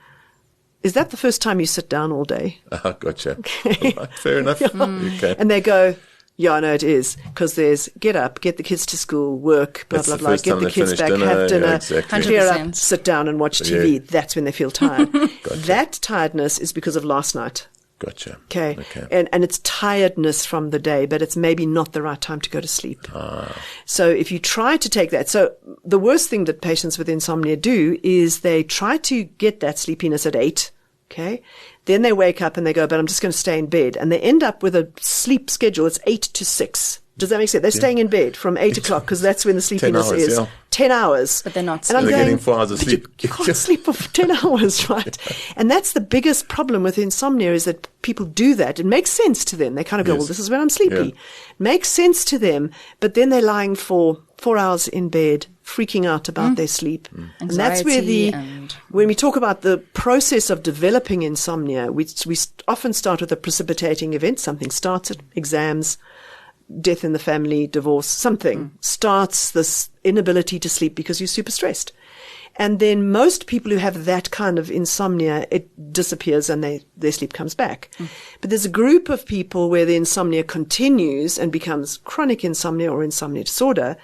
is that the first time you sit down all day? Gotcha. Okay. Right, fair enough. Okay. And they go, yeah, I know it is, because there's get up, get the kids to school, work, blah, blah, blah, get the kids back, have dinner, exactly. clear up, sit down and watch TV. Yeah. That's when they feel tired. Gotcha. That tiredness is because of last night. Gotcha. Okay. And it's tiredness from the day, but it's maybe not the right time to go to sleep. So if you try to take that, so the worst thing that patients with insomnia do is they try to get that sleepiness at 8. Okay. Then they wake up and they go, but I'm just going to stay in bed. And they end up with a sleep schedule. It's 8 to 6. Does that make sense? They're staying in bed from 8 o'clock because that's when the sleepiness 10 hours, is. 10 hours. But they're not and sleeping. They're getting 4 hours of sleep. You can't sleep for 10 hours, right? And that's the biggest problem with insomnia, is that people do that. It makes sense to them. They kind of go, well, this is when I'm sleepy. Makes sense to them, but then they're lying for 4 hours in bed, freaking out about their sleep. And that's where when we talk about the process of developing insomnia, we often start with a precipitating event. Something starts it, exams, death in the family, divorce, something starts this inability to sleep because you're super stressed. And then most people who have that kind of insomnia, it disappears and their sleep comes back. But there's a group of people where the insomnia continues and becomes chronic insomnia or insomnia disorder.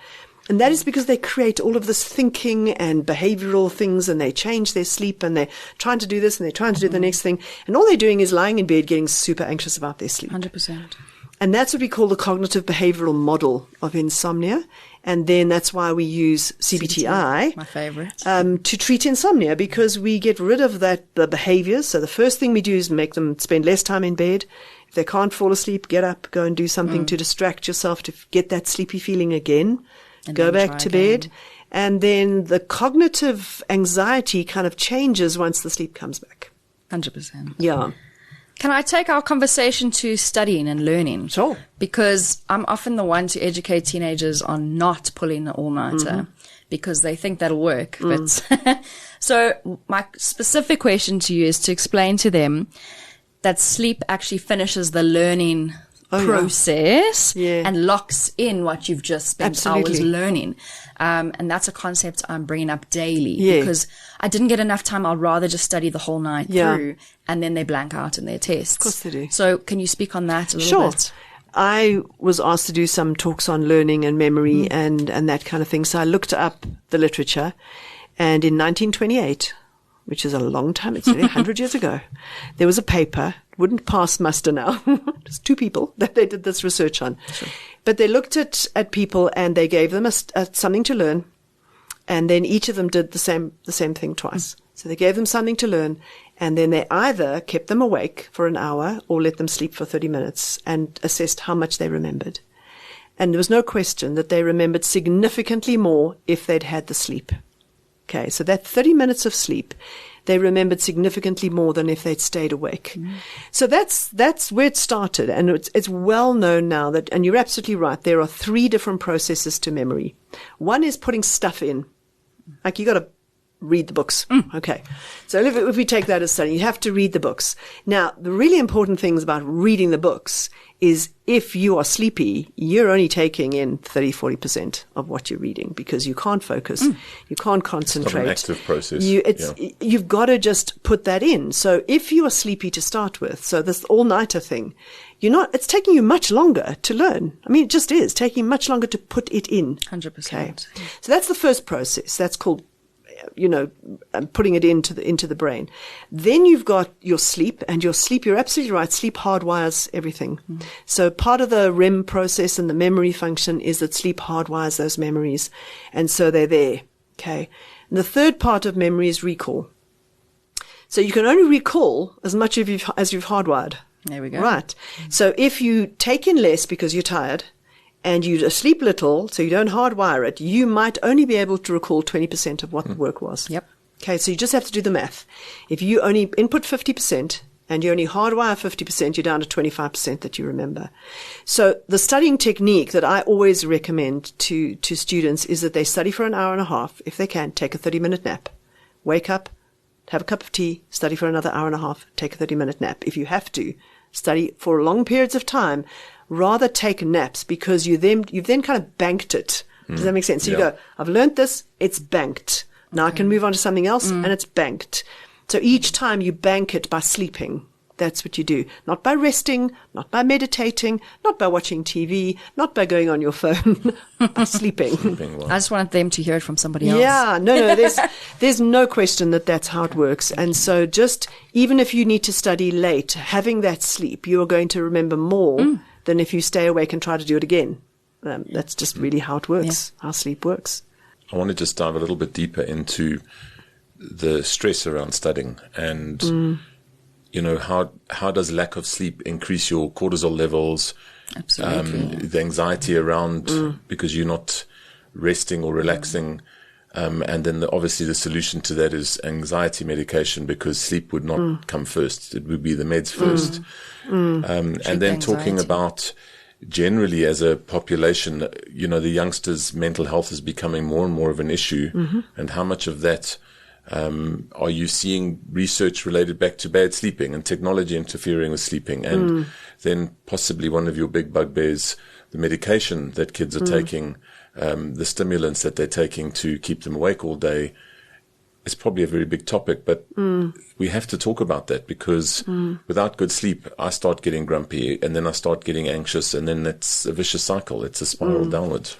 And that is because they create all of this thinking and behavioral things, and they change their sleep, and they're trying to do this and they're trying to do the next thing. And all they're doing is lying in bed getting super anxious about their sleep. 100%. And that's what we call the cognitive behavioral model of insomnia. And then that's why we use CBTI, my favorite, to treat insomnia, because we get rid of the behaviors. So the first thing we do is make them spend less time in bed. If they can't fall asleep, get up, go and do something to distract yourself, to get that sleepy feeling again. And go back to bed. And then the cognitive anxiety kind of changes once the sleep comes back. 100%. Yeah. Can I take our conversation to studying and learning? Sure. Because I'm often the one to educate teenagers on not pulling the all-nighter because they think that'll work. But so my specific question to you is to explain to them that sleep actually finishes the learning process and locks in what you've just spent hours learning. And that's a concept I'm bringing up daily because I didn't get enough time. I'd rather just study the whole night through, and then they blank out in their tests. Of course they do. So can you speak on that a little bit? I was asked to do some talks on learning and memory and that kind of thing. So I looked up the literature, and in 1928, which is a long time, it's nearly 100 years ago, there was a paper, wouldn't pass muster now, just 2 people that they did this research on. Sure. But they looked at people and they gave them something to learn, and then each of them did the same thing twice. So they gave them something to learn, and then they either kept them awake for an hour or let them sleep for 30 minutes and assessed how much they remembered. And there was no question that they remembered significantly more if they'd had the sleep. Okay, so that 30 minutes of sleep, they remembered significantly more than if they'd stayed awake. So that's where it started, and it's well known now that, and you're absolutely right, there are 3 different processes to memory. One is putting stuff in. Like you got to read the books. Okay. So if we take that as study, you have to read the books. Now, the really important things about reading the books is if you are sleepy, you're only taking in 30-40% of what you're reading because you can't focus. You can't concentrate. It's not an active process. You've got to just put that in. So if you are sleepy to start with, so this all-nighter thing, it's taking you much longer to learn. I mean, it just is taking much longer to put it in. 100%. Okay. So that's the first process. That's called putting it into the brain. Then you've got your sleep, and your sleep, you're absolutely right, sleep hardwires everything. So part of the REM process and the memory function is that sleep hardwires those memories, and so they're there. Okay. And the third part of memory is recall. So you can only recall as much as you've hardwired. There we go. Right. So if you take in less because you're tired, and you sleep little, so you don't hardwire it, you might only be able to recall 20% of what the work was. Yep. Okay, so you just have to do the math. If you only input 50% and you only hardwire 50%, you're down to 25% that you remember. So the studying technique that I always recommend to students is that they study for an hour and a half. If they can, take a 30-minute nap. Wake up, have a cup of tea, study for another hour and a half, take a 30-minute nap. If you have to, study for long periods of time. Rather take naps because you've then kind of banked it. Does that make sense? So you go, I've learned this, it's banked. Now I can move on to something else and it's banked. So each time you bank it by sleeping. That's what you do. Not by resting, not by meditating, not by watching TV, not by going on your phone, by sleeping. Well. I just wanted them to hear it from somebody else. Yeah, no, there's no question that's how it works. And so just, even if you need to study late, having that sleep, you are going to remember more than if you stay awake and try to do it again. That's just really how it works, how sleep works. I want to just dive a little bit deeper into the stress around studying and how does lack of sleep increase your cortisol levels? Absolutely. The anxiety around because you're not resting or relaxing. And then obviously the solution to that is anxiety medication because sleep would not come first. It would be the meds first. And then talking about generally as a population, the youngsters' mental health is becoming more and more of an issue. And how much of that are you seeing research related back to bad sleeping and technology interfering with sleeping? And then possibly one of your big bugbears, the medication that kids are taking, the stimulants that they're taking to keep them awake all day. It's probably a very big topic, but we have to talk about that because without good sleep, I start getting grumpy and then I start getting anxious and then it's a vicious cycle. It's a spiral downwards.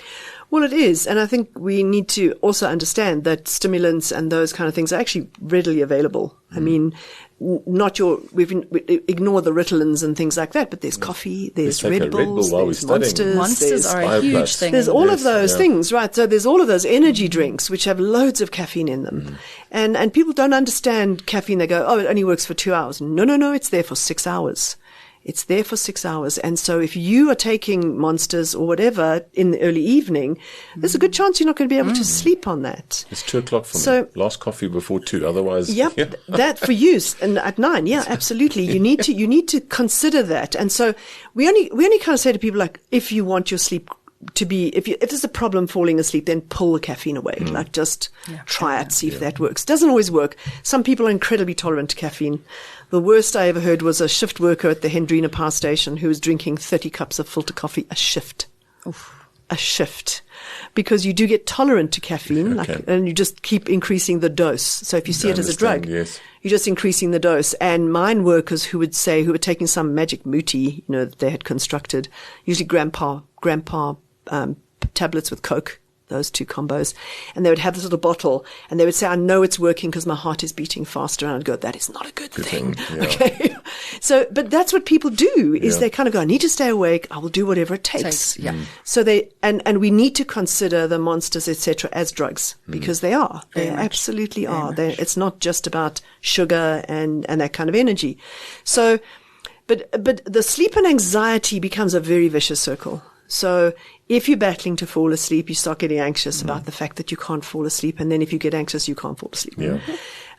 Well, it is. And I think we need to also understand that stimulants and those kind of things are actually readily available. I mean, we ignore the Ritalins and things like that, but there's coffee, there's Red Bulls, there's Monsters. Monsters are a huge thing. There's all of those things, right? So there's all of those energy drinks which have loads of caffeine in them. And people don't understand caffeine. They go, oh, it only works for 2 hours. No, it's there for 6 hours. It's there for 6 hours. And so if you are taking Monsters or whatever in the early evening, there's a good chance you're not going to be able to sleep on that. It's 2:00 for me. Last coffee before 2. Otherwise, yep, that for use and at 9. Yeah, absolutely. You need to consider that. And so we only kind of say to people, like, if you want your sleep to be, if there's a problem falling asleep, then pull the caffeine away. Like, just try it, see if that works. Doesn't always work. Some people are incredibly tolerant to caffeine. The worst I ever heard was a shift worker at the Hendrina Power Station who was drinking 30 cups of filter coffee a shift. Oof. A shift. Because you do get tolerant to caffeine, and you just keep increasing the dose. So if you see it as a drug, you're just increasing the dose. And mine workers who were taking some magic muti, that they had constructed, usually grandpa tablets with Coke, those two combos, and they would have this little bottle, and they would say, I know it's working because my heart is beating faster. And I'd go, that is not a good thing. Yeah. Okay. So, but that's what people do, is they kind of go, I need to stay awake. I will do whatever it takes. Yeah. So and we need to consider the Monsters, etc., as drugs, because they are. They absolutely are. It's not just about sugar and that kind of energy. So, but the sleep and anxiety becomes a very vicious circle. So if you're battling to fall asleep, you start getting anxious about the fact that you can't fall asleep. And then if you get anxious, you can't fall asleep. Yeah.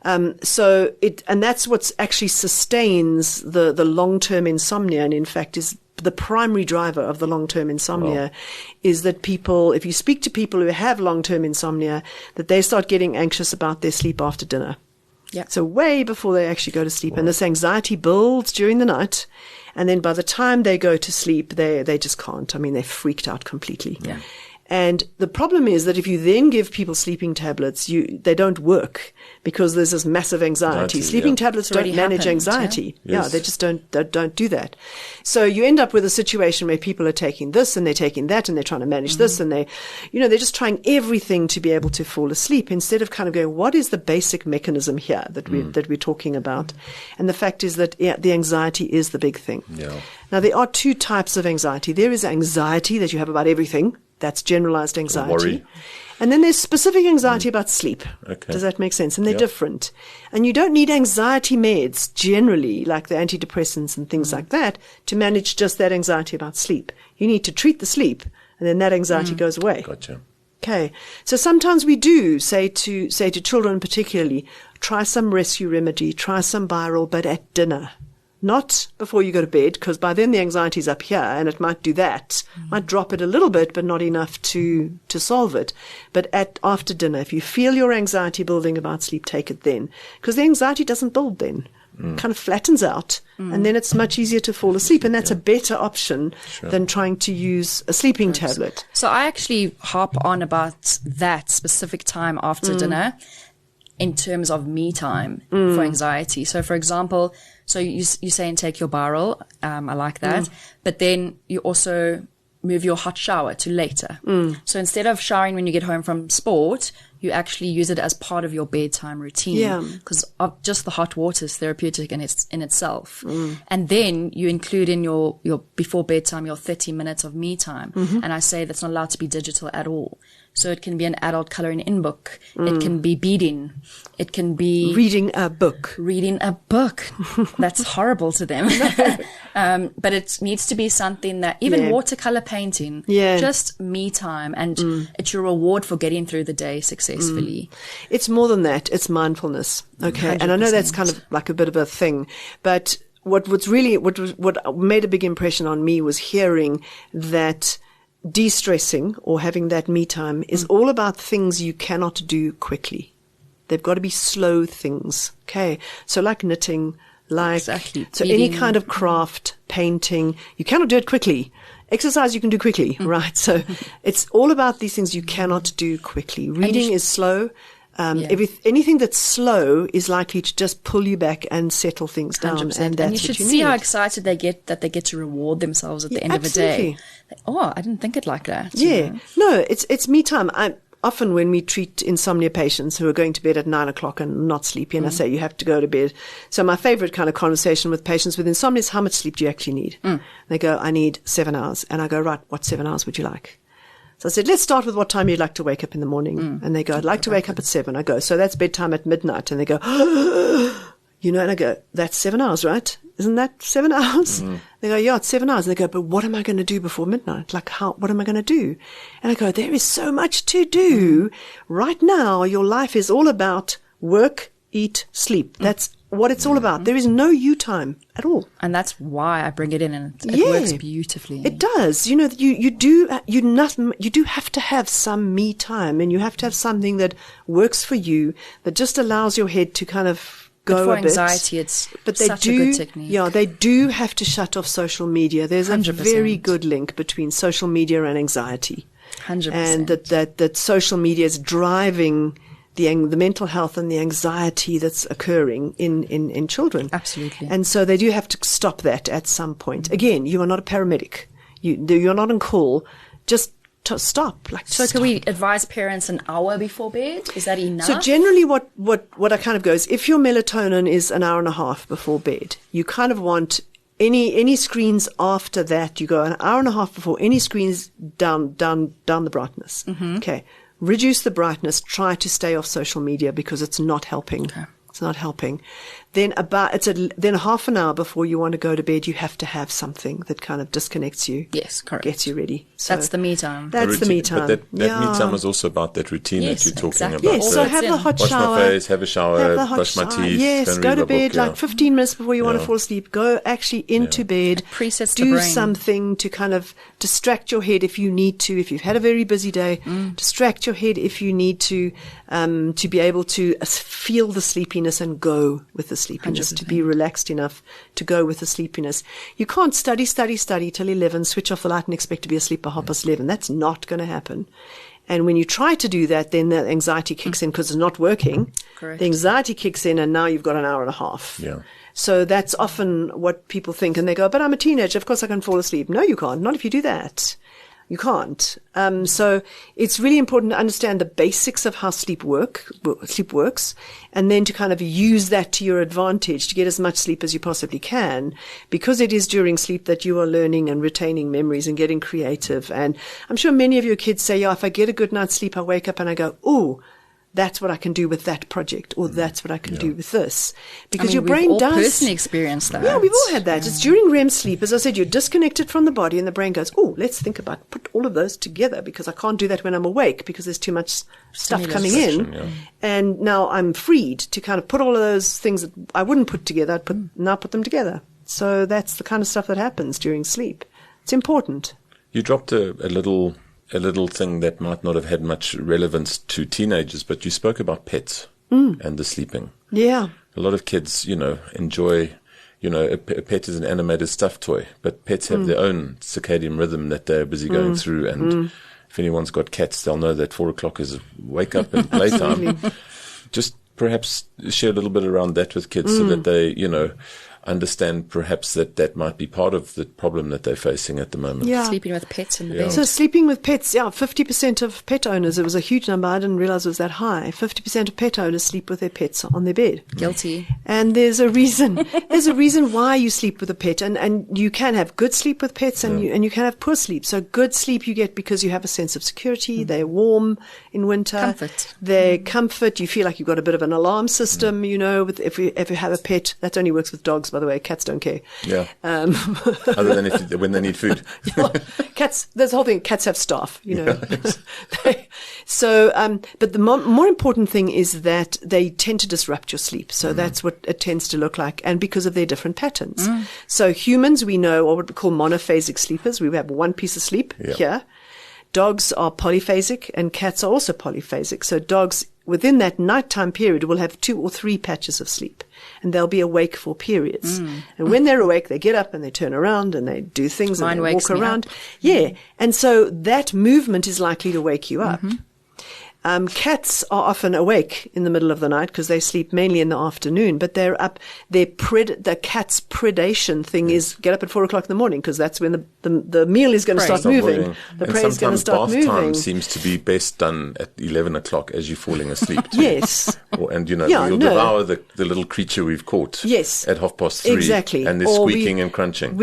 And that's what actually sustains the long-term insomnia. And in fact is the primary driver of the long-term insomnia is that people, if you speak to people who have long-term insomnia, that they start getting anxious about their sleep after dinner. Yeah. So way before they actually go to sleep. And this anxiety builds during the night. And then by the time they go to sleep, they just can't. I mean, they're freaked out completely. Yeah. And the problem is that if you then give people sleeping tablets, they don't work because there's this massive anxiety. Sleeping tablets don't manage anxiety. Yeah, they just don't do that. So you end up with a situation where people are taking this and they're taking that and they're trying to manage this and they're just trying everything to be able to fall asleep instead of kind of going, what is the basic mechanism here that we're talking about? And the fact is that the anxiety is the big thing. Yeah. Now there are two types of anxiety. There is anxiety that you have about everything. That's generalized anxiety. Worry. And then there's specific anxiety about sleep. Okay. Does that make sense? And they're different. And you don't need anxiety meds generally, like the antidepressants and things like that, to manage just that anxiety about sleep. You need to treat the sleep, and then that anxiety goes away. Gotcha. Okay. So sometimes we do say to children particularly, try some rescue remedy, try some Biral, but at dinner. Not before you go to bed, because by then the anxiety's up here and it might do that. Might drop it a little bit, but not enough to solve it. But after dinner, if you feel your anxiety building about sleep, take it then. Because the anxiety doesn't build then. It kind of flattens out, and then it's much easier to fall asleep. And that's a better option than trying to use a sleeping tablet. So I actually harp on about that specific time after dinner in terms of me time for anxiety. So for example, you say and take your Biral. I like that. But then you also move your hot shower to later. So instead of showering when you get home from sport, you actually use it as part of your bedtime routine. Because just the hot water is therapeutic in itself. And then you include in your before bedtime your 30 minutes of me time. And I say that's not allowed to be digital at all. So it can be an adult coloring in book. It can be beading. It can be reading a book. That's horrible to them. But it needs to be something that even watercolor painting, just me time, and it's your reward for getting through the day successfully. It's more than that. It's mindfulness. Okay. 100%. And I know that's kind of like a bit of a thing, but what made a big impression on me was hearing that de-stressing or having that me time is all about things you cannot do quickly. They've got to be slow things. Okay. So like knitting, any kind of craft, painting, you cannot do it quickly. Exercise you can do quickly, right? So it's all about these things you cannot do quickly. Reading is slow. Anything that's slow is likely to just pull you back and settle things down. 100%. And you should see how excited they get that they get to reward themselves at the end of the day. Oh, I didn't think it like that. Yeah. No, it's me time. Often when we treat insomnia patients who are going to bed at 9 o'clock and not sleepy, and I say you have to go to bed. So my favorite kind of conversation with patients with insomnia is, how much sleep do you actually need? They go, I need 7 hours. And I go, right, what 7 hours would you like? So I said, let's start with what time you'd like to wake up in the morning. And they go, I'd like to wake up at 7. I go, so that's bedtime at midnight. And they go, and I go, that's 7 hours, right? isn't that 7 hours? They go, yeah, it's 7 hours. And they go, but what am I going to do before midnight? Like, what am I going to do? And I go, there is so much to do. Right now, your life is all about work, eat, sleep. That's what it's all about. There is no you time at all. And that's why I bring it in, and it works beautifully. It does. You know, you do have to have some me time, and you have to have something that works for you, that just allows your head to kind of go a bit. For anxiety, it's such a good technique. Yeah, they do have to shut off social media. There's 100%. A very good link between social media and anxiety. 100%. And that social media is driving the mental health and the anxiety that's occurring in children. Absolutely. And so they do have to stop that at some point. Again, you are not a paramedic. You're not on call. Just stop. So can we advise parents an hour before bed? Is that enough? So generally what I kind of go is, if your melatonin is an hour and a half before bed, you kind of want any screens after that, you go an hour and a half before, any screens down the brightness. Okay. Reduce the brightness. Try to stay off social media because it's not helping. Okay. It's not helping. Then then half an hour before you want to go to bed, you have to have something that kind of disconnects you. Yes, correct. Gets you ready. So that's the me time. That's the me time. But that me time is also about that routine that you're talking about. Yes, so have the hot shower. Wash my face, have a shower, brush my teeth. Yes, go to bed like 15 minutes before you want to fall asleep. Go actually into bed. Presets the do brain. something to kind of distract your head if you need to. If you've had a very busy day, distract your head if you need to be able to feel the sleepiness and go with the sleepiness, 100%. to be relaxed enough to go with the sleepiness. You can't study till 11, switch off the light and expect to be asleep by 11:30. That's not going to happen. And when you try to do that, then the anxiety kicks in because it's not working. Correct. The anxiety kicks in, and now you've got an hour and a half. Yeah. So that's often what people think, and they go, but I'm a teenager, of course I can fall asleep. No, you can't. Not if you do that. You can't. So it's really important to understand the basics of how sleep works, and then to kind of use that to your advantage to get as much sleep as you possibly can, because it is during sleep that you are learning and retaining memories and getting creative. And I'm sure many of your kids say, yeah, if I get a good night's sleep, I wake up and I go, ooh, that's what I can do with that project, or that's what I can do with this. Because your brain we've all does personally experienced that. Yeah, we've all had that. It's during REM sleep. As I said, you're disconnected from the body, and the brain goes, oh, let's think about put all of those together, because I can't do that when I'm awake because there's too much stuff coming in. Yeah. And now I'm freed to kind of put all of those things that I wouldn't put together. Now put them together. So that's the kind of stuff that happens during sleep. It's important. You dropped a little thing that might not have had much relevance to teenagers, but you spoke about pets and the sleeping. Yeah. A lot of kids, enjoy, a pet is an animated stuffed toy, but pets have their own circadian rhythm that they're busy going through. And if anyone's got cats, they'll know that 4 o'clock is wake up and playtime. Just perhaps share a little bit around that with kids so that they, understand perhaps that might be part of the problem that they're facing at the moment. Yeah. Sleeping with pets in the bed. So sleeping with pets, 50% of pet owners, it was a huge number, I didn't realize it was that high. 50% of pet owners sleep with their pets on their bed. Guilty. And there's a reason why you sleep with a pet, and you can have good sleep with pets and you can have poor sleep. So good sleep you get because you have a sense of security, they're warm in winter. Comfort. They're comfort, you feel like you've got a bit of an alarm system, if you have a pet. That only works with dogs, by the way. Cats don't care. Yeah. Other than when they need food. Cats, there's the whole thing. Cats have staff, So, but the more important thing is that they tend to disrupt your sleep. So that's what it tends to look like. And because of their different patterns. So humans, we know, are what we call monophasic sleepers. We have one piece of sleep here. Dogs are polyphasic, and cats are also polyphasic. So dogs, within that nighttime period, will have 2 or 3 patches of sleep, and they'll be awake for periods. And when they're awake, they get up and they turn around and they do things and they walk around. Yeah. And so that movement is likely to wake you up. Cats are often awake in the middle of the night because they sleep mainly in the afternoon, but they're up. The cat's predation thing is get up at 4 o'clock in the morning because that's when the meal is going to start moving. The prey is going to start moving. Bath time seems to be best done at 11 o'clock as you're falling asleep. Yes. And you'll devour the little creature we've caught. Yes. At 3:30. Exactly. And they're squeaking and crunching.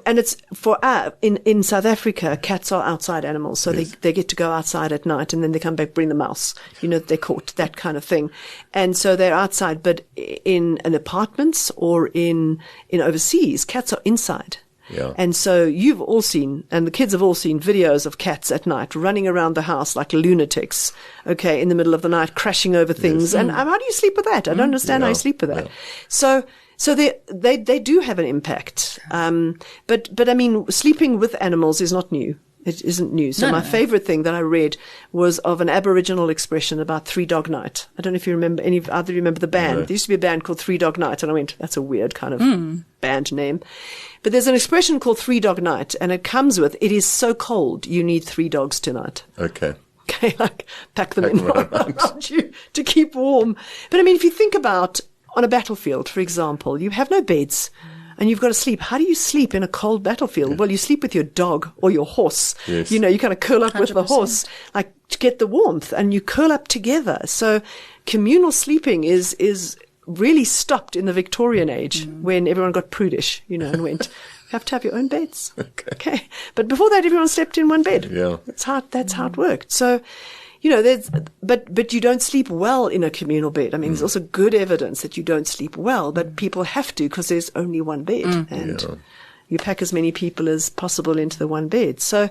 and it's for in South Africa, cats are outside animals, so they get to go outside at night, and then they come back, bring the mouse. They're caught, that kind of thing, and so they're outside. But in apartments or in overseas, cats are inside. Yeah. And so you've all seen, and the kids have all seen videos of cats at night running around the house like lunatics, in the middle of the night, crashing over things. Yes. And how do you sleep with that? I don't understand how you sleep with that. Yeah. So they do have an impact. But I mean, sleeping with animals is not new. It isn't new. So my favorite thing that I read was of an Aboriginal expression about Three Dog Night. I don't know if you remember either remember the band. No. There used to be a band called Three Dog Night, and I went, that's a weird kind of band name. But there's an expression called Three Dog Night, and it comes with, it is so cold, you need 3 dogs tonight. Okay, like pack them in around you to keep warm. But I mean, if you think about on a battlefield, for example, you have no beds. And you've got to sleep. How do you sleep in a cold battlefield? Yeah. Well, you sleep with your dog or your horse. Yes. You kind of curl up 100%. With the horse, like to get the warmth, and you curl up together. So communal sleeping is really stopped in the Victorian age when everyone got prudish, and went, you have to have your own beds. Okay. But before that, everyone slept in one bed. Yeah. That's how it worked. So, but you don't sleep well in a communal bed. I mean, there's also good evidence that you don't sleep well, but people have to because there's only one bed, and you pack as many people as possible into the one bed. So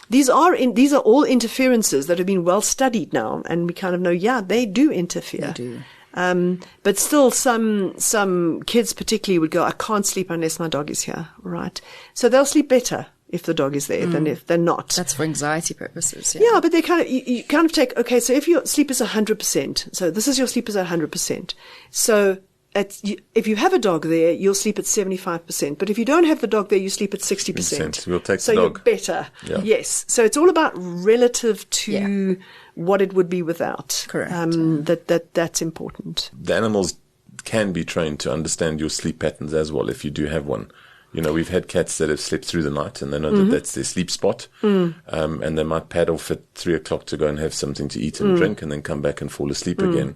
these are all interferences that have been well studied now, and we kind of know, they do interfere. They do. But still some kids particularly would go, I can't sleep unless my dog is here, right? So they'll sleep better if the dog is there than if they're not. That's for anxiety purposes. Yeah, but they you kind of take, so if your sleep is 100%, so this is your sleep is 100%. So if you have a dog there, you'll sleep at 75%. But if you don't have the dog there, you sleep at 60%. We'll take so the dog. You're better. Yeah. Yes. So it's all about relative to what it would be without. Correct. That's important. The animals can be trained to understand your sleep patterns as well if you do have one. We've had cats that have slept through the night, and they know that that's their sleep spot. And they might pad off at 3:00 to go and have something to eat and drink, and then come back and fall asleep again.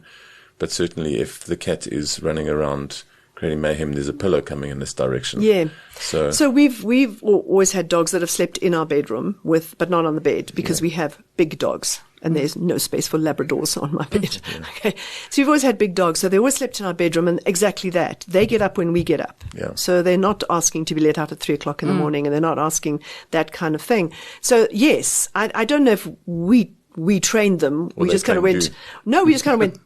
But certainly if the cat is running around creating mayhem, there's a pillow coming in this direction. Yeah. So we've always had dogs that have slept in our bedroom but not on the bed, because we have big dogs. And there's no space for Labradors on my bed. Yeah. Okay. So we've always had big dogs. So they always slept in our bedroom, and exactly that. They get up when we get up. Yeah. So they're not asking to be let out at 3:00 in the morning, and they're not asking that kind of thing. So yes, I don't know if we trained them. We just kind of went,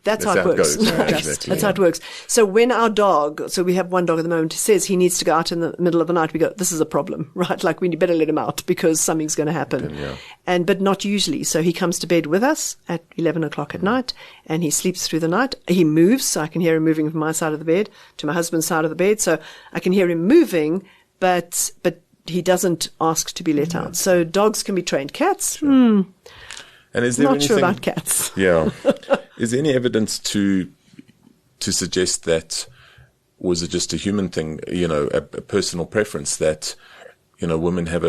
that's how it works. That's how it works. So when our dog, so we have one dog at the moment, says he needs to go out in the middle of the night, we go, this is a problem, right? Like, we better let him out because something's going to happen. But not usually. So he comes to bed with us at 11:00 at night, and he sleeps through the night. He moves, so I can hear him moving from my side of the bed to my husband's side of the bed. So I can hear him moving, but he doesn't ask to be let out. So dogs can be trained. Cats, And is there not anything, sure about cats. Yeah. Is there any evidence to suggest that, was it just a human thing, a personal preference that, women have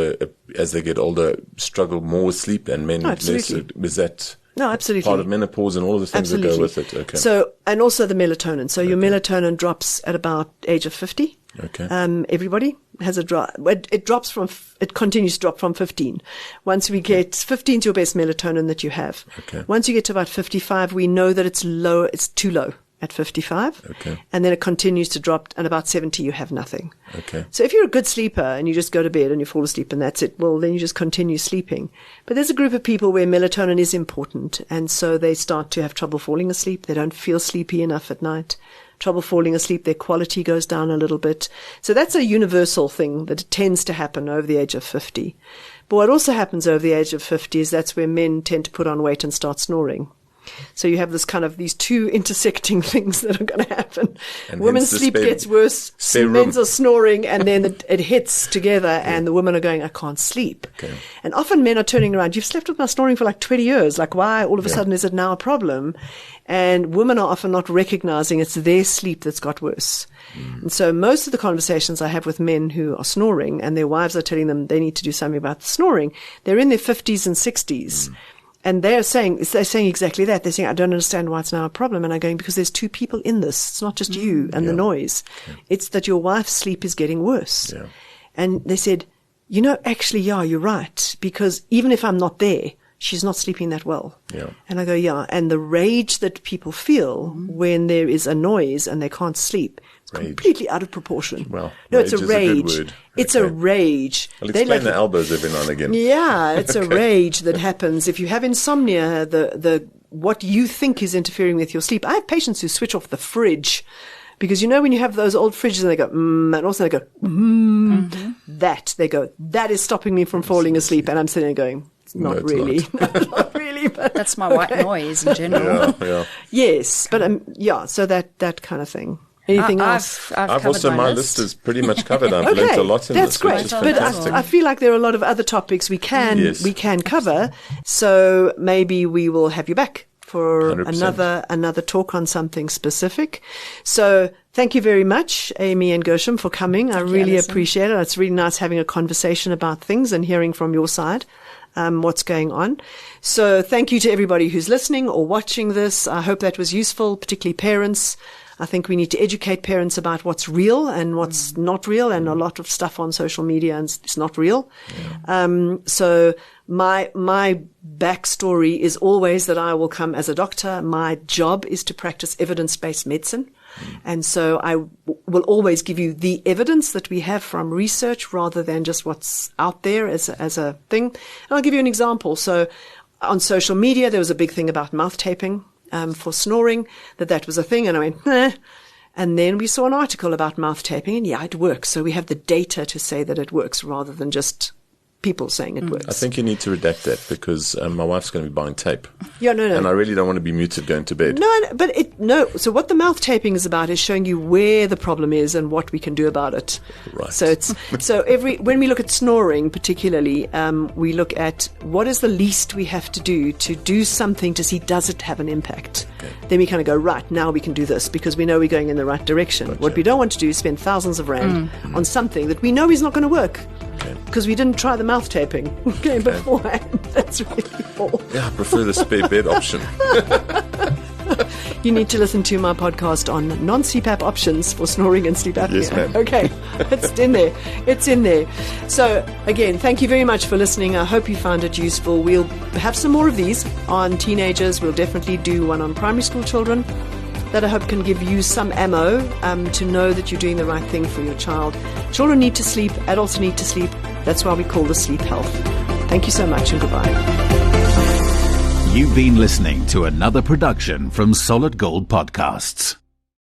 as they get older, struggle more with sleep and men less? Is that absolutely part of menopause and all of the things that go with it? Okay. So, and also the melatonin. So your melatonin drops at about age of 50. Okay. Everybody has a drop. It continues to drop from 15. Once we get 15 is your best melatonin that you have. Okay. Once you get to about 55, we know that it's low. It's too low at 55. Okay. And then it continues to drop, and about 70 you have nothing. Okay. So if you're a good sleeper and you just go to bed and you fall asleep and that's it, well, then you just continue sleeping. But there's a group of people where melatonin is important, and so they start to have trouble falling asleep. They don't feel sleepy enough at night. Trouble falling asleep, their quality goes down a little bit. So that's a universal thing that tends to happen over the age of 50. But what also happens over the age of 50 is that's where men tend to put on weight and start snoring. So you have this kind of these two intersecting things that are going to happen. And women's sleep gets worse, men's are snoring, and then it hits together, and the women are going, I can't sleep. Okay. And often men are turning around, you've slept with my snoring for like 20 years. Like, why all of a sudden is it now a problem? And women are often not recognizing it's their sleep that's got worse. And so most of the conversations I have with men who are snoring and their wives are telling them they need to do something about the snoring, they're in their 50s and 60s. And they're saying exactly that. They're saying, I don't understand why it's now a problem. And I'm going, because there's two people in this. It's not just you and the noise. It's that your wife's sleep is getting worse. Yeah. And they said, actually, yeah, you're right. Because even if I'm not there, she's not sleeping that well. Yeah. And I go, yeah. And the rage that people feel when there is a noise and they can't sleep is completely out of proportion. Well, no, it's a rage. Is a good word. It's a rage. I'll explain the elbows every now and again. Yeah, it's a rage that happens. If you have insomnia, what you think is interfering with your sleep. I have patients who switch off the fridge because, when you have those old fridges and they go, and also they go, that is stopping me from falling asleep. And I'm sitting there going, not really. Not really. But that's my white noise in general. Yeah. Yes, but so that kind of thing. Anything else? I've also, my list is pretty much covered. I've learned a lot in that's this, great. which is fantastic. But I feel like there are a lot of other topics we can cover. So maybe we will have you back for 100%. another talk on something specific. So thank you very much, Amy and Gershom, for coming. I really appreciate it. It's really nice having a conversation about things and hearing from your side. What's going on. So thank you to everybody who's listening or watching this. I hope that was useful, particularly parents. I think we need to educate parents about what's real and what's not real, and a lot of stuff on social media is not real. Yeah. So my backstory is always that I will come as a doctor. My job is to practice evidence-based medicine. And so I will always give you the evidence that we have from research rather than just what's out there as a thing. And I'll give you an example. So on social media, there was a big thing about mouth taping for snoring, that was a thing. And I went, nah. And then we saw an article about mouth taping, and it works. So we have the data to say that it works rather than just people saying it works. I think you need to redact that because my wife's going to be buying tape. Yeah, no. And I really don't want to be muted going to bed. No. So what the mouth taping is about is showing you where the problem is and what we can do about it. Right. So when we look at snoring particularly, we look at what is the least we have to do something to see does it have an impact. Okay. Then we kind of go, right, now we can do this because we know we're going in the right direction. Gotcha. What we don't want to do is spend thousands of rand on something that we know is not going to work. Because we didn't try the mouth taping beforehand. That's really all. Yeah, I prefer the spare bed option. You need to listen to my podcast on non-CPAP options for snoring and sleep apnea. Yes, ma'am. Okay, it's in there. It's in there. So, again, thank you very much for listening. I hope you found it useful. We'll have some more of these on teenagers. We'll definitely do one on primary school children. That I hope can give you some ammo to know that you're doing the right thing for your child. Children need to sleep. Adults need to sleep. That's why we call this sleep health. Thank you so much and goodbye. You've been listening to another production from Solid Gold Podcasts.